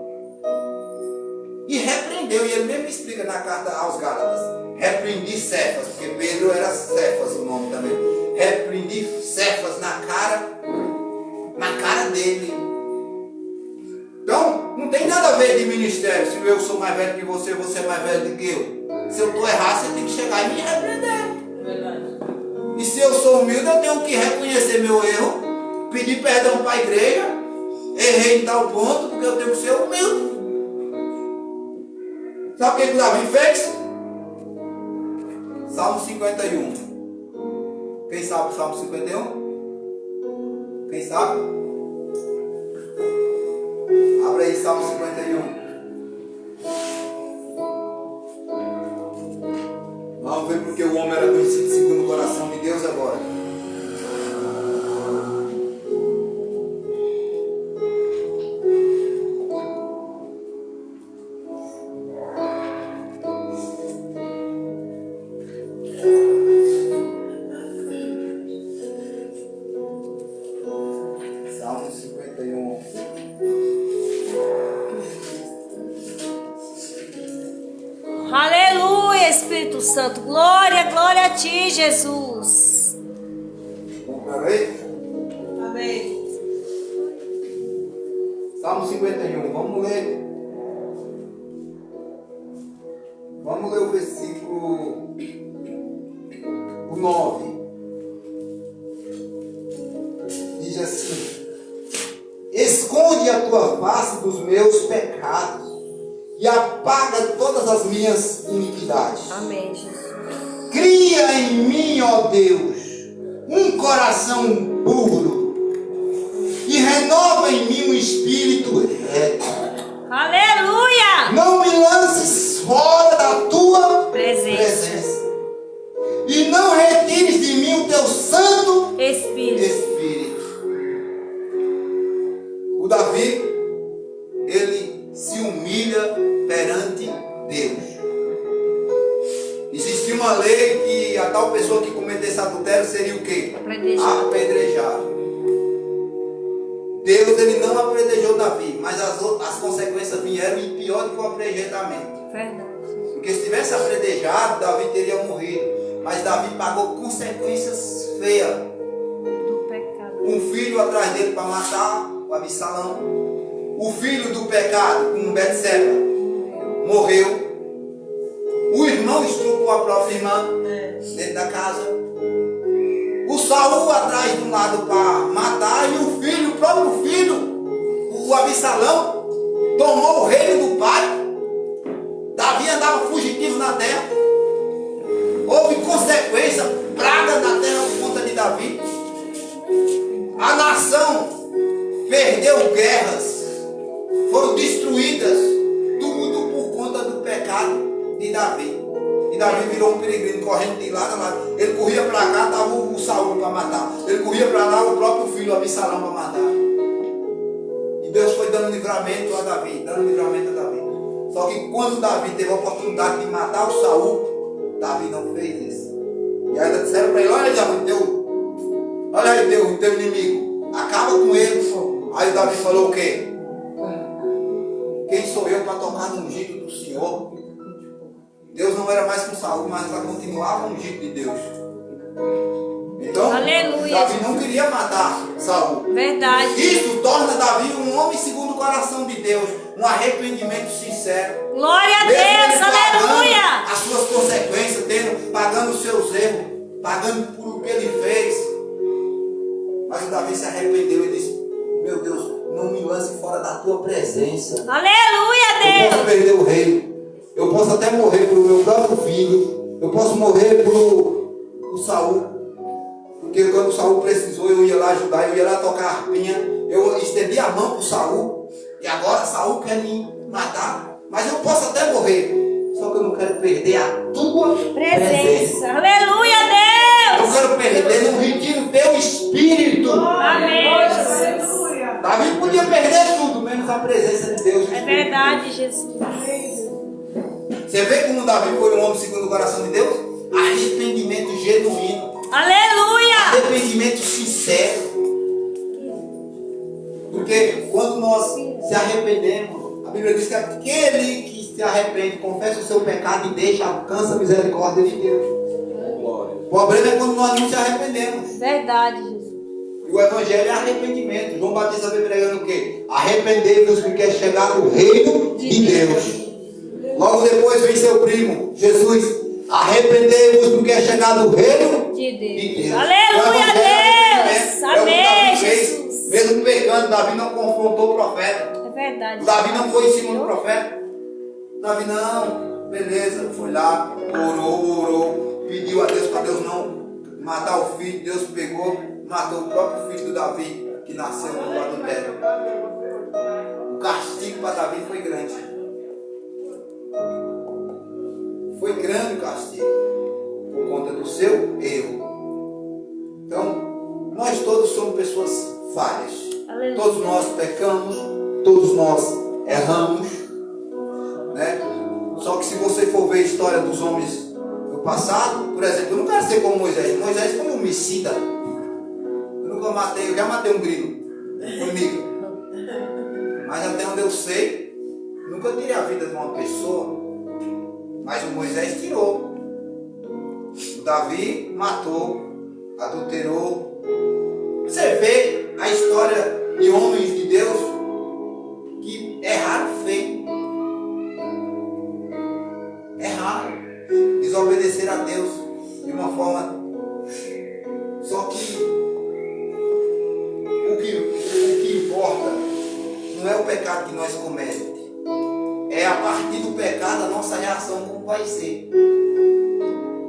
E repreendeu, e ele mesmo explica na carta aos Gálatas: repreendi Cefas, porque Pedro era Cefas o nome também. Repreendi Cefas na cara dele. Então, não tem nada a ver de ministério. Se eu sou mais velho que você é mais velho do que eu. Se eu estou errado, você tem que chegar e me repreender. Verdade. E se eu sou humilde, eu tenho que reconhecer meu erro, pedir perdão para a igreja, errei em tal ponto, porque eu tenho que ser humilde. Sabe o que Davi fez? Salmo 51. Quem sabe o Salmo 51? Quem sabe? Abre aí Salmo 51. Vamos ver por porque o homem era conhecido segundo o coração de Deus agora. Salmo 51. Aleluia, Espírito Santo. Glória, glória a ti, Jesus. Vamos para ver? Amém. Salmo 51, vamos ler. Vamos ler o versículo 9. Diz assim: esconde a tua face dos meus pecados e apaga todas as minhas iniquidades. Amém, Jesus. Cria em mim, ó Deus, um coração puro e renova em mim um espírito reto. Aleluia. Não me lances fora da tua Presença. e não retires de mim o teu santo Espírito. Espírito. O Davi, ele se humilha perante Deus. Existia uma lei que a tal pessoa que cometesse adultério seria o quê? Apedrejado. Apedrejado. Deus, ele não apedrejou Davi, mas as consequências vieram e pior do que o apedrejamento. Verdade. Porque se tivesse apedrejado, Davi teria morrido. Mas Davi pagou consequências feias. Do pecado. Um filho atrás dele para matar, o Absalão. O filho do pecado, com Betseba, morreu. O irmão estuprou a própria irmã dentro da casa. O Saul atrás de um lado para matar. E o filho, o próprio filho, o Absalão, tomou o reino do pai. Davi andava fugitivo na terra. Houve consequência, praga na terra por conta de Davi. A nação perdeu guerras, foram destruídas, tudo por conta do pecado de Davi. E Davi virou um peregrino correndo de lado a lado. Ele corria para cá, estava o Saul para matar. Ele corria para lá, o próprio filho, o Absalão, para matar. E Deus foi dando livramento a Davi, dando livramento a Davi. Só que quando Davi teve a oportunidade de matar o Saul, Davi não fez isso. E ainda disseram para ele: olha aí, teu inimigo, acaba com ele. Aí Davi falou o quê? Quem sou eu para tocar no ungido do Senhor? Deus não era mais com Saul, mas ela continuava ungido de Deus. Então, Aleluia. Davi não queria matar Saul. Verdade. Isso torna Davi um homem segundo o coração de Deus, um arrependimento sincero. Glória a Mesmo ele Deus. pagando Aleluia. as suas consequências, pagando os seus erros, pagando por o que ele fez. Mas o Davi se arrependeu e disse: meu Deus, não me lance fora da tua presença. Aleluia, Eu posso Deus. perder o reino. Eu posso até morrer pelo meu próprio filho. Eu posso morrer por Saul. Porque quando Saul precisou, eu ia lá ajudar, eu ia lá tocar a harpinha. Eu estendi a mão para Saul. E agora Saul quer me matar. Mas eu posso até morrer. Só que eu não quero perder a tua presença. Aleluia, Eu Deus. quero perder, não retiro o teu espírito. Amém. Aleluia. Davi podia perder tudo, menos a presença de Deus. É verdade, Jesus. Você vê como Davi foi um homem segundo o coração de Deus? Arrependimento genuíno. Aleluia. Arrependimento sincero. Porque quando nós se arrependemos, a Bíblia diz que aquele que se arrepende, confessa o seu pecado e deixa, alcança a misericórdia de Deus. Glória. O problema é quando nós não se arrependemos. Verdade, Jesus. E o Evangelho é arrependimento. João Batista veio pregando o quê? Arrependei-vos porque é chegado o reino de Deus. Logo depois vem seu primo, Jesus. Arrependei-vos porque é chegado o reino De de Deus. Deus. Aleluia, O Evangelho é Deus. arrependimento. É o que Amém, Davi fez. Jesus. Mesmo pecando, Davi não confrontou o profeta. É verdade. Davi não foi em cima do profeta. Davi não, beleza, foi lá, orou, pediu a Deus para Deus não matar o filho. Deus pegou, matou o próprio filho do Davi, que nasceu no adultério. O castigo para Davi foi grande. Foi grande o castigo por conta do seu erro. Então, nós todos somos pessoas falhas. Aleluia. Todos nós pecamos, todos nós erramos, né? Só que se você for ver a história dos homens do passado, por exemplo, eu não quero ser como Moisés. Moisés foi um homicida. Eu já matei um grilo comigo. Mas até onde eu sei, nunca tirei a vida de uma pessoa. Mas o Moisés tirou. O Davi matou, adulterou. Você vê a história de homens de Deus que erraram feio. Erraram. Desobedeceram a Deus de uma forma. Só que o que importa não é o pecado que nós cometemos. É a partir do pecado a nossa reação como vai ser.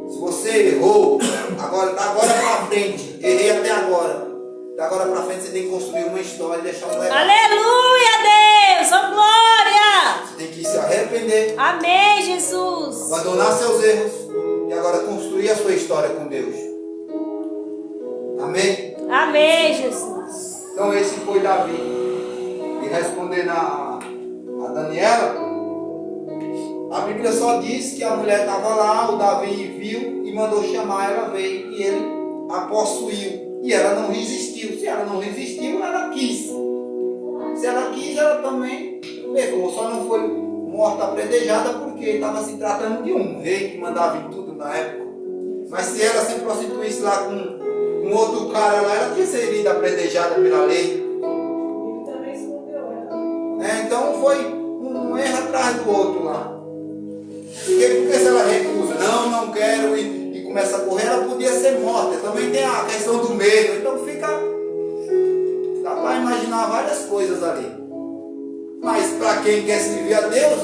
Se você errou, agora para frente, errei até agora. Da agora para frente você tem que construir uma história e deixar um legado. Aleluia, Deus! Oh, glória! Você tem que se arrepender. Amém, Jesus. Abandonar seus erros e agora construir a sua história com Deus. Amém? Amém, Jesus. Então esse foi Davi. E respondendo a Daniela, a Bíblia só diz que a mulher estava lá, o Davi viu e mandou chamar, ela veio e ele a possuiu. E ela não resistiu. Se ela não resistiu, ela quis. Se ela quis, ela também pegou. Só não foi morta apredejada porque estava se tratando de um rei que mandava em tudo na época. Mas se ela se prostituísse lá com um outro cara lá, ela tinha sido apredejada pela lei. Ele também escondeu ela. Então foi um erro atrás do outro lá. Porque se ela recusa, não quero e começa a correr, ela podia ser morta. Também tem a questão do medo. Então dá para imaginar várias coisas ali. Mas para quem quer servir a Deus,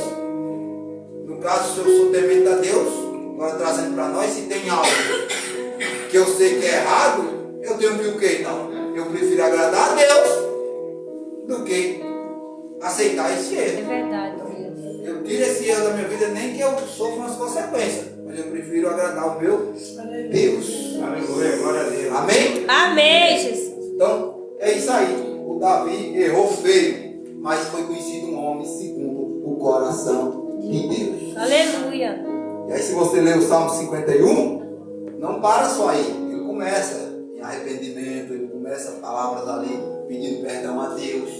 no caso, se eu sou temente a Deus, agora trazendo para nós, se tem algo que eu sei que é errado, eu tenho que o quê? Não, eu prefiro agradar a Deus do que aceitar esse É erro. verdade, Deus. Eu tiro esse erro da minha vida, nem que eu sofra as consequências, mas eu prefiro agradar o meu Deus. Aleluia, glória a Deus. Amém? Amém, Jesus. Então, é isso aí. O Davi errou feio, mas foi conhecido um homem segundo o coração de Deus. Aleluia. E aí, se você ler o Salmo 51, não para só aí. Ele começa em arrependimento, ele começa palavras ali pedindo perdão a Deus.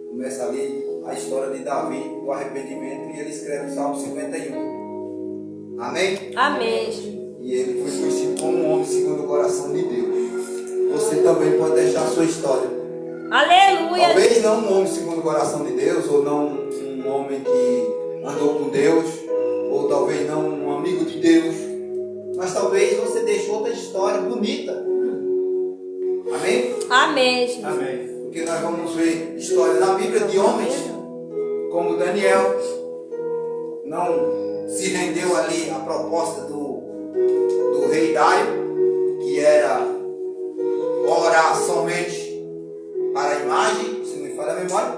Começa ali a história de Davi, o arrependimento, e ele escreve o Salmo 51. Amém? Amém, Jesus. E ele foi conhecido como um homem segundo o coração de Deus. Você também pode deixar a sua história. Aleluia. Talvez não um homem segundo o coração de Deus, ou não um homem que andou com Deus, ou talvez não um amigo de Deus, mas talvez você deixou outra história bonita. Amém? Amém, Jesus. Amém. Porque nós vamos ver história na Bíblia de homens como Daniel, não se rendeu ali à proposta do rei Dário, que era orar somente para a imagem, se não me falha a memória.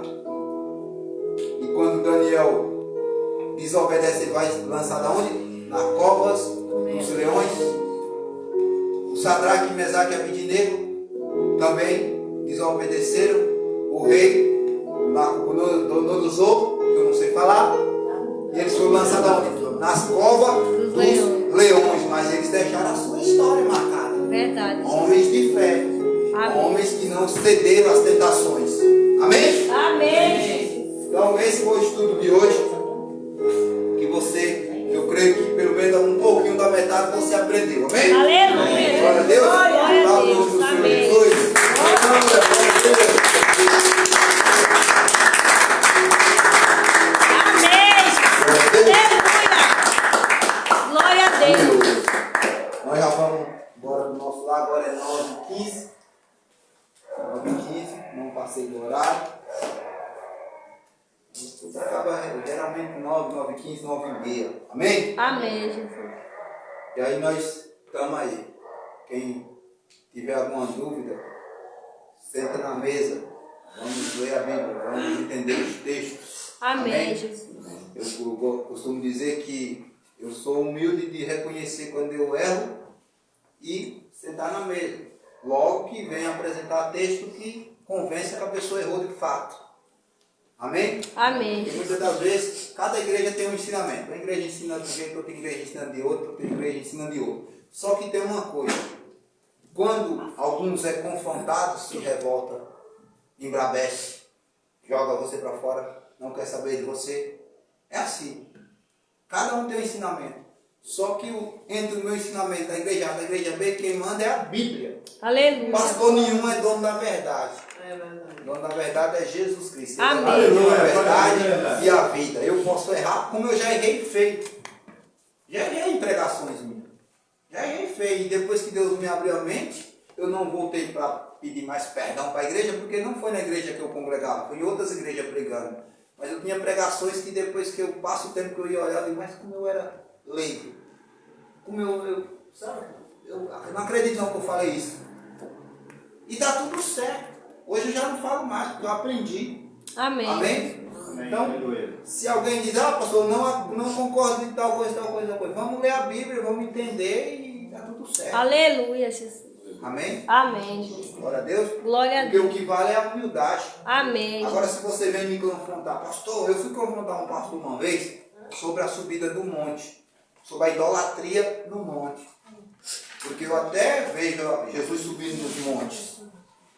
E quando Daniel desobedece, ele vai lançado aonde? Na covas dos leões. O Sadraque, Mesaque e Abednego também desobedeceram o rei Nabucodonosor, que eu não sei falar, e eles foram lançados aonde? Nas covas dos leões, mas eles deixaram a sua história marcada. Verdade. Homens de fé, Amém. homens que não cederam às tentações. Amém? Amém. Então esse foi o estudo de hoje, que você, eu creio que pelo menos um pouquinho da metade você aprendeu. Amém? Aleluia. Glória a Deus. Glória a Glória Deus. Senhor Amém. Jesus. Glória a Deus. Amém. Glória a Deus. Nós já vamos embora do nosso lado, agora é 9h15. 9h15, não passei do horário. Tudo acaba geralmente 9, 9h15, 9h30. Amém? Amém, Jesus. E aí nós estamos aí. Quem tiver alguma dúvida, senta na mesa. Vamos ler a Bíblia, vamos entender os textos. Amém, Jesus. Eu costumo dizer que Eu sou humilde de reconhecer quando eu erro e sentar na mesa. Logo que vem apresentar texto que convence que a pessoa errou de fato. Amém? Amém. Porque muitas das vezes, cada igreja tem um ensinamento. Uma igreja ensina de um jeito, outra igreja ensina de outro, outra igreja ensina de outro. Só que tem uma coisa. Quando alguns é confrontado, se revolta, embrabece, joga você para fora, não quer saber de você. É assim. Cada um tem um ensinamento. Só que entre o meu ensinamento da igreja A e da igreja B, quem manda é a Bíblia. Aleluia. Pastor nenhum é dono da verdade. É verdade. O dono da verdade é Jesus Cristo. Amém. Ele é a verdade e a vida. Eu posso errar como eu já errei feio. Já errei em pregações minhas. Já errei feio. E depois que Deus me abriu a mente, eu não voltei para pedir mais perdão para a igreja, porque não foi na igreja que eu congregava, foi em outras igrejas pregando. Mas eu tinha pregações que depois que eu passo o tempo que eu ia olhar, eu digo, mas como eu era leigo. Como sabe? Eu não acredito não que eu falei isso. E dá tudo certo. Hoje eu já não falo mais, porque eu aprendi. Amém. Amém? Então, se alguém diz, pastor, não concordo de tal coisa, vamos ler a Bíblia, vamos entender e dá tudo certo. Aleluia, Jesus. Amém? Amém, Jesus. Glória a Deus. Glória a Porque Deus. o que vale é a humildade. Amém. Agora, se você vem me confrontar, pastor, eu fui confrontar um pastor uma vez sobre a subida do monte, sobre a idolatria no monte. Porque eu até vejo Jesus subindo nos montes.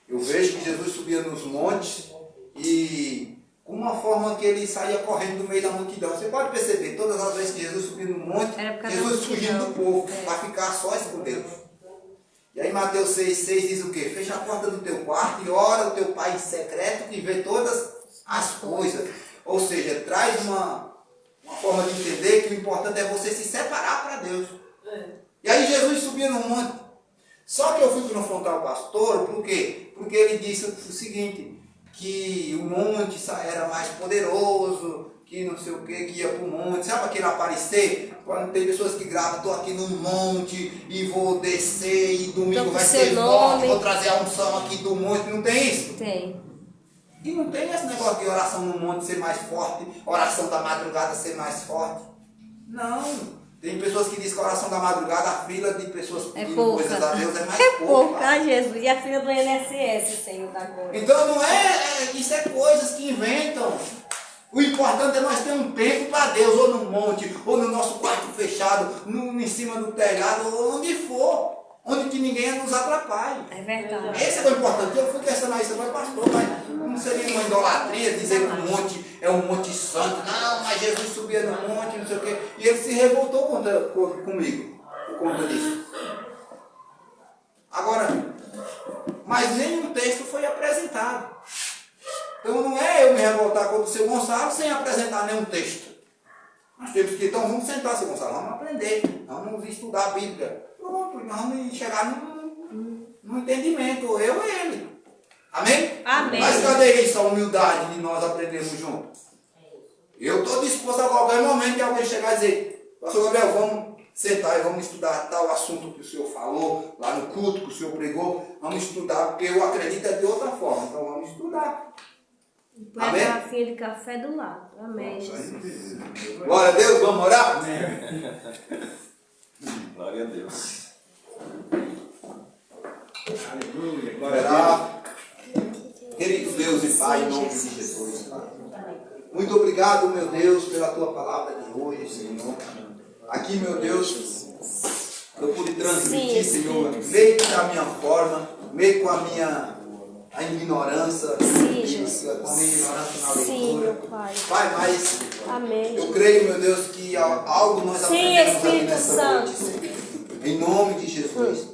Eu vejo que Jesus subia nos montes e com uma forma que ele saía correndo do meio da multidão. Você pode perceber, todas as vezes que Jesus subia no monte, Jesus fugindo do povo, para ficar sós com Deus. E aí Mateus 6,6 diz o quê? Fecha a porta do teu quarto e ora o teu Pai em secreto que vê todas as coisas. Ou seja, traz uma forma de entender que o importante é você se separar para Deus. E aí Jesus subia no monte. Só que eu fui confrontar o pastor, por quê? Porque ele disse o seguinte, que o monte era mais poderoso, que não sei o que ia para o monte. Sabe aquele aparecer? Quando tem pessoas que gravam, estou aqui no monte e vou descer e domingo vai ser forte, vou trazer a unção aqui do monte. Não tem isso? Tem. E não tem esse negócio de oração no monte ser mais forte, oração da madrugada ser mais forte. Não. Tem pessoas que dizem que a oração da madrugada, a fila de pessoas pedindo coisas a Deus é mais pouca. Jesus. E a filha do INSS, Senhor da glória. Então não isso é coisas que inventam. O importante é nós ter um tempo para Deus, ou no monte, ou no nosso quarto fechado, em cima do telhado, ou onde for. Onde que ninguém nos atrapalhe. É verdade. Esse é o importante. Eu fui questionar isso, mas pastor, mas não seria uma idolatria dizer que o monte é um monte santo? Não, mas Jesus subia no monte, não sei o quê. E ele se revoltou comigo por conta disso. Agora, mas nenhum texto foi apresentado. Então não é eu me revoltar contra o seu Gonçalo sem apresentar nenhum texto. Nós temos que, então vamos sentar, seu Gonçalo, vamos aprender, vamos estudar a Bíblia. Pronto, vamos chegar num entendimento, eu e ele. Amém? Amém. Mas cadê isso, a humildade de nós aprendermos juntos? Eu estou disposto a qualquer momento de alguém chegar e dizer, pastor Gabriel, vamos sentar e vamos estudar tal assunto que o senhor falou, lá no culto que o senhor pregou, vamos estudar, porque eu acredito é de outra forma, então vamos estudar. Põe a Amém? garrafinha de café do lado. Amém, Jesus. Glória a Deus, vamos orar? Glória a Deus. Aleluia, glória a Deus. Querido Deus e Pai, em nome de Jesus, Pai. Muito obrigado, meu Deus, pela tua palavra de hoje, Senhor. Aqui, meu Deus, eu pude transmitir, Senhor, meio com a minha forma, meio com a minha ignorância, Sim, Jesus. com a minha ignorância na Sim, leitura. meu Pai. Pai, mas Amém. eu creio, meu Deus, que algo nós Sim, aprendemos aqui Espírito nessa Santo. noite, Senhor. Em nome de Jesus.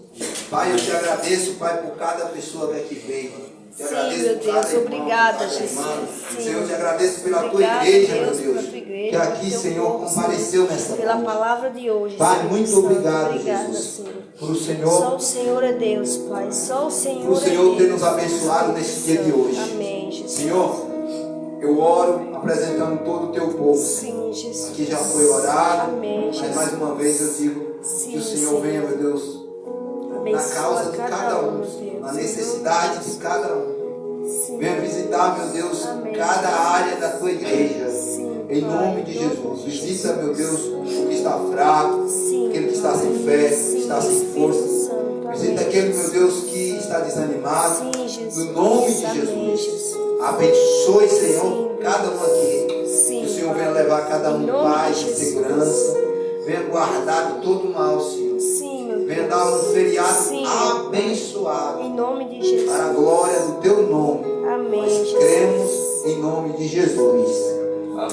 Pai, eu te agradeço, Pai, por cada pessoa que aqui veio. Te Sim, agradeço meu por cada Deus, irmão, obrigada, cada Jesus. irmã. Sim. Senhor, eu te agradeço pela Obrigada, tua igreja, Deus, meu pela Deus. tua igreja, Que aqui, pelo Senhor, povo, compareceu nessa pela noite. palavra de hoje, Pai, Espírito muito Santo. obrigado, Obrigada, Jesus. Senhor. Por o Só Senhor, o Senhor é Deus, Pai. Só o Senhor por o Senhor é Deus. ter nos abençoado nesse dia de hoje. Amém, Jesus. Senhor, eu oro apresentando todo o teu povo. Sim, Jesus. Aqui já foi orado, Amém, mas Jesus. mais uma vez eu digo Sim, que o Senhor Senhor. venha, meu Deus, na Abençoa causa de cada um, meu Deus. na necessidade de cada um. Sim. Venha visitar, meu Deus, Amém. cada área da tua igreja. Sim, Em Pai. nome de Jesus. Visita, meu Deus, o que está fraco, Sim, aquele que está sem Pai. fé, que Sim, está sem Espírito força. Santo. Visita Amém. aquele, meu Deus, que está desanimado. Sim, Jesus. No nome de Amém, Jesus. Jesus. Abençoe, Senhor, Sim, cada um aqui. Sim, Que o Senhor Pai. venha levar cada um Em em nome paz, de em Jesus. segurança. Venha guardar de todo mal, Senhor. Sim, meu Venha Deus. dar um feriado Sim. abençoado. Em nome de Jesus. Para a glória do teu nome. Amém, Nós Jesus. cremos em nome de Jesus.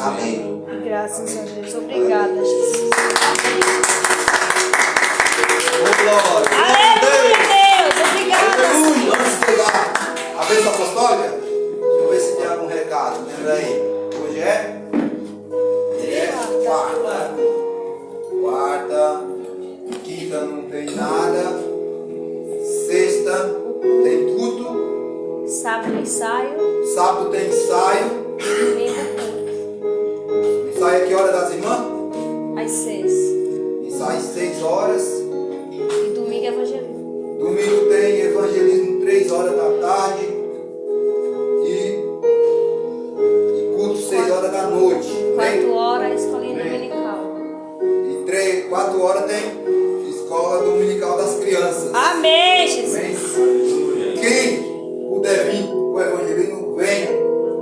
Amém. Graças a Deus. Obrigada, Jesus. Ô, glória. Aleluia, Deus. Obrigada. Aleluia. Vamos pegar a bênção apostólica? Deixa eu ver se tem algum recado. Lembra aí? Hoje é? Quarta. Quarta. Quinta não tem nada. Sexta tem culto. Sábado ensaio. Sábado tem ensaio. Domingo culto. Ensaio a que hora das irmãs? Às 6. Ensaio às 6 horas. E domingo é evangelismo. Domingo tem evangelismo 3 horas da tarde. E culto 6 horas da noite. 4 horas, escolinha dominical. E 4 horas tem escola dominical das crianças. Amém, Jesus. Amém? Quem puder vir o evangelismo, venha.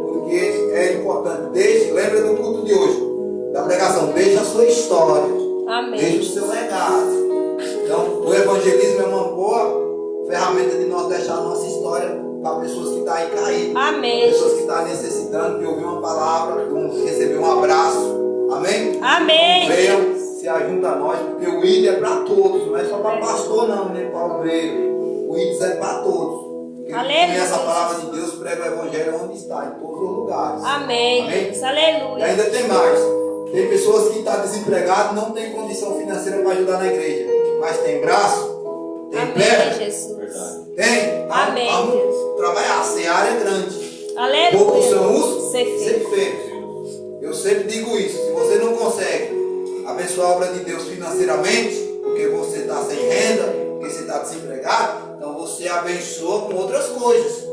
Porque é importante. Lembra do culto de hoje, da pregação. Deixe a sua história. Amém. Deixe o seu legado. Então, o evangelismo é uma boa ferramenta de nós deixar a nossa história para pessoas que estão aí caídas. Amém. Pessoas que estão necessitando de ouvir uma palavra, de receber um abraço. Amém? Amém. Então, venham, se ajuntam a nós, porque o ID é para todos, não é só para pastor não, nem para obreiro. O ID é para todos. Quem Aleluia. conhece a palavra de Deus, prega o evangelho onde está, em todos os lugares. Amém. Amém? Jesus. E Aleluia. ainda tem mais. Tem pessoas que estão desempregadas, não tem condição financeira para ajudar na igreja. Mas tem braço, tem Amém, perna, Jesus. tem. Amém, Vamos Jesus. trabalhar. A seara é grande. Aleluia. Poucos são os Ceifeiros. ceifeiros. Eu sempre digo isso. Se você não consegue abençoar a obra de Deus financeiramente, porque você está sem renda, porque você está desempregado, então você abençoa com outras coisas.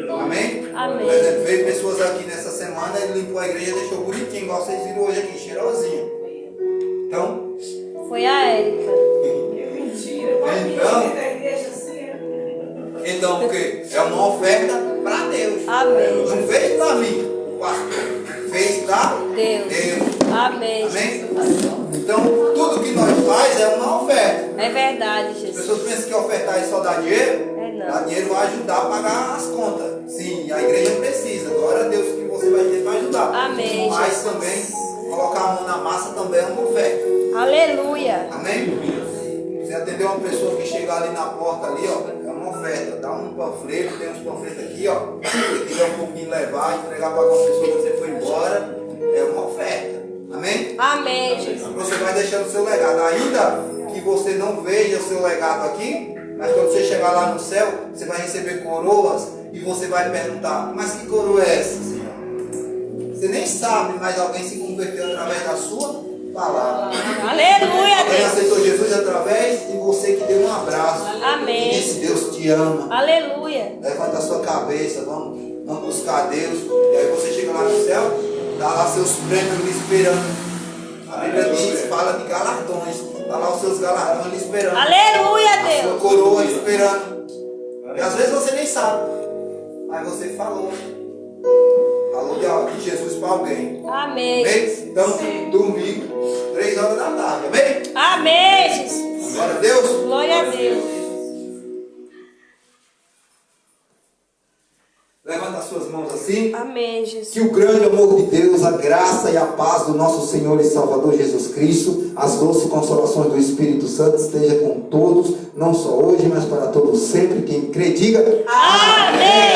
Amém? Amém. Por exemplo, veio pessoas aqui nessa semana, ele limpou a igreja, deixou bonitinho, igual vocês viram hoje aqui, cheirosinho. Então, Foi a Érica. Mentira, pode vir da igreja assim. então o quê? É uma oferta para Deus. Amém. Não fez para mim, pastor. Fez para Deus. Deus. Amém. Amém? Então, tudo que nós faz é uma oferta. É verdade, As Jesus. pessoas pensam que ofertar é só dar dinheiro. É não. Dar dinheiro vai ajudar a pagar as contas. Sim, a igreja precisa. Glória a Deus que você vai ter para ajudar. Amém, Mas Jesus. também, colocar a mão na massa também é uma oferta. Aleluia. Amém? Você atender uma pessoa que chega ali na porta ali, ó, é uma oferta. Dá um panfleto, tem uns panfletos aqui, ó. Você quiser um pouquinho levar, entregar para alguma pessoa que você foi embora, é uma oferta. Amém? Amém, Jesus. Você vai deixando o seu legado. Ainda que você não veja o seu legado aqui, mas quando você chegar lá no céu, você vai receber coroas e você vai perguntar, mas que coroa é essa, Senhor? Você nem sabe, mas alguém se converteu através da sua palavra. Aleluia, Alguém Deus. aceitou Jesus através de você que deu um abraço. Amém. E disse, Deus te ama. Aleluia. Levanta a sua cabeça, vamos buscar Deus. E aí você chega lá no céu, dá lá seus prêmios lhe esperando. A Bíblia diz, fala de galardões. Dá lá os seus galardões lhe esperando. Aleluia, A sua Deus. coroa lhe esperando. E às vezes você nem sabe. Mas você falou. Falou de Jesus para alguém. Amém. Amém? Então, domingo, 3 horas da tarde. Amém? Amém, Jesus. Glória a Deus. Glória a Deus. Levanta as suas mãos assim. Amém, Jesus. Que o grande amor de Deus, a graça e a paz do nosso Senhor e Salvador Jesus Cristo, as doces consolações do Espírito Santo esteja com todos, não só hoje, mas para todos sempre. Quem crê, diga Amém.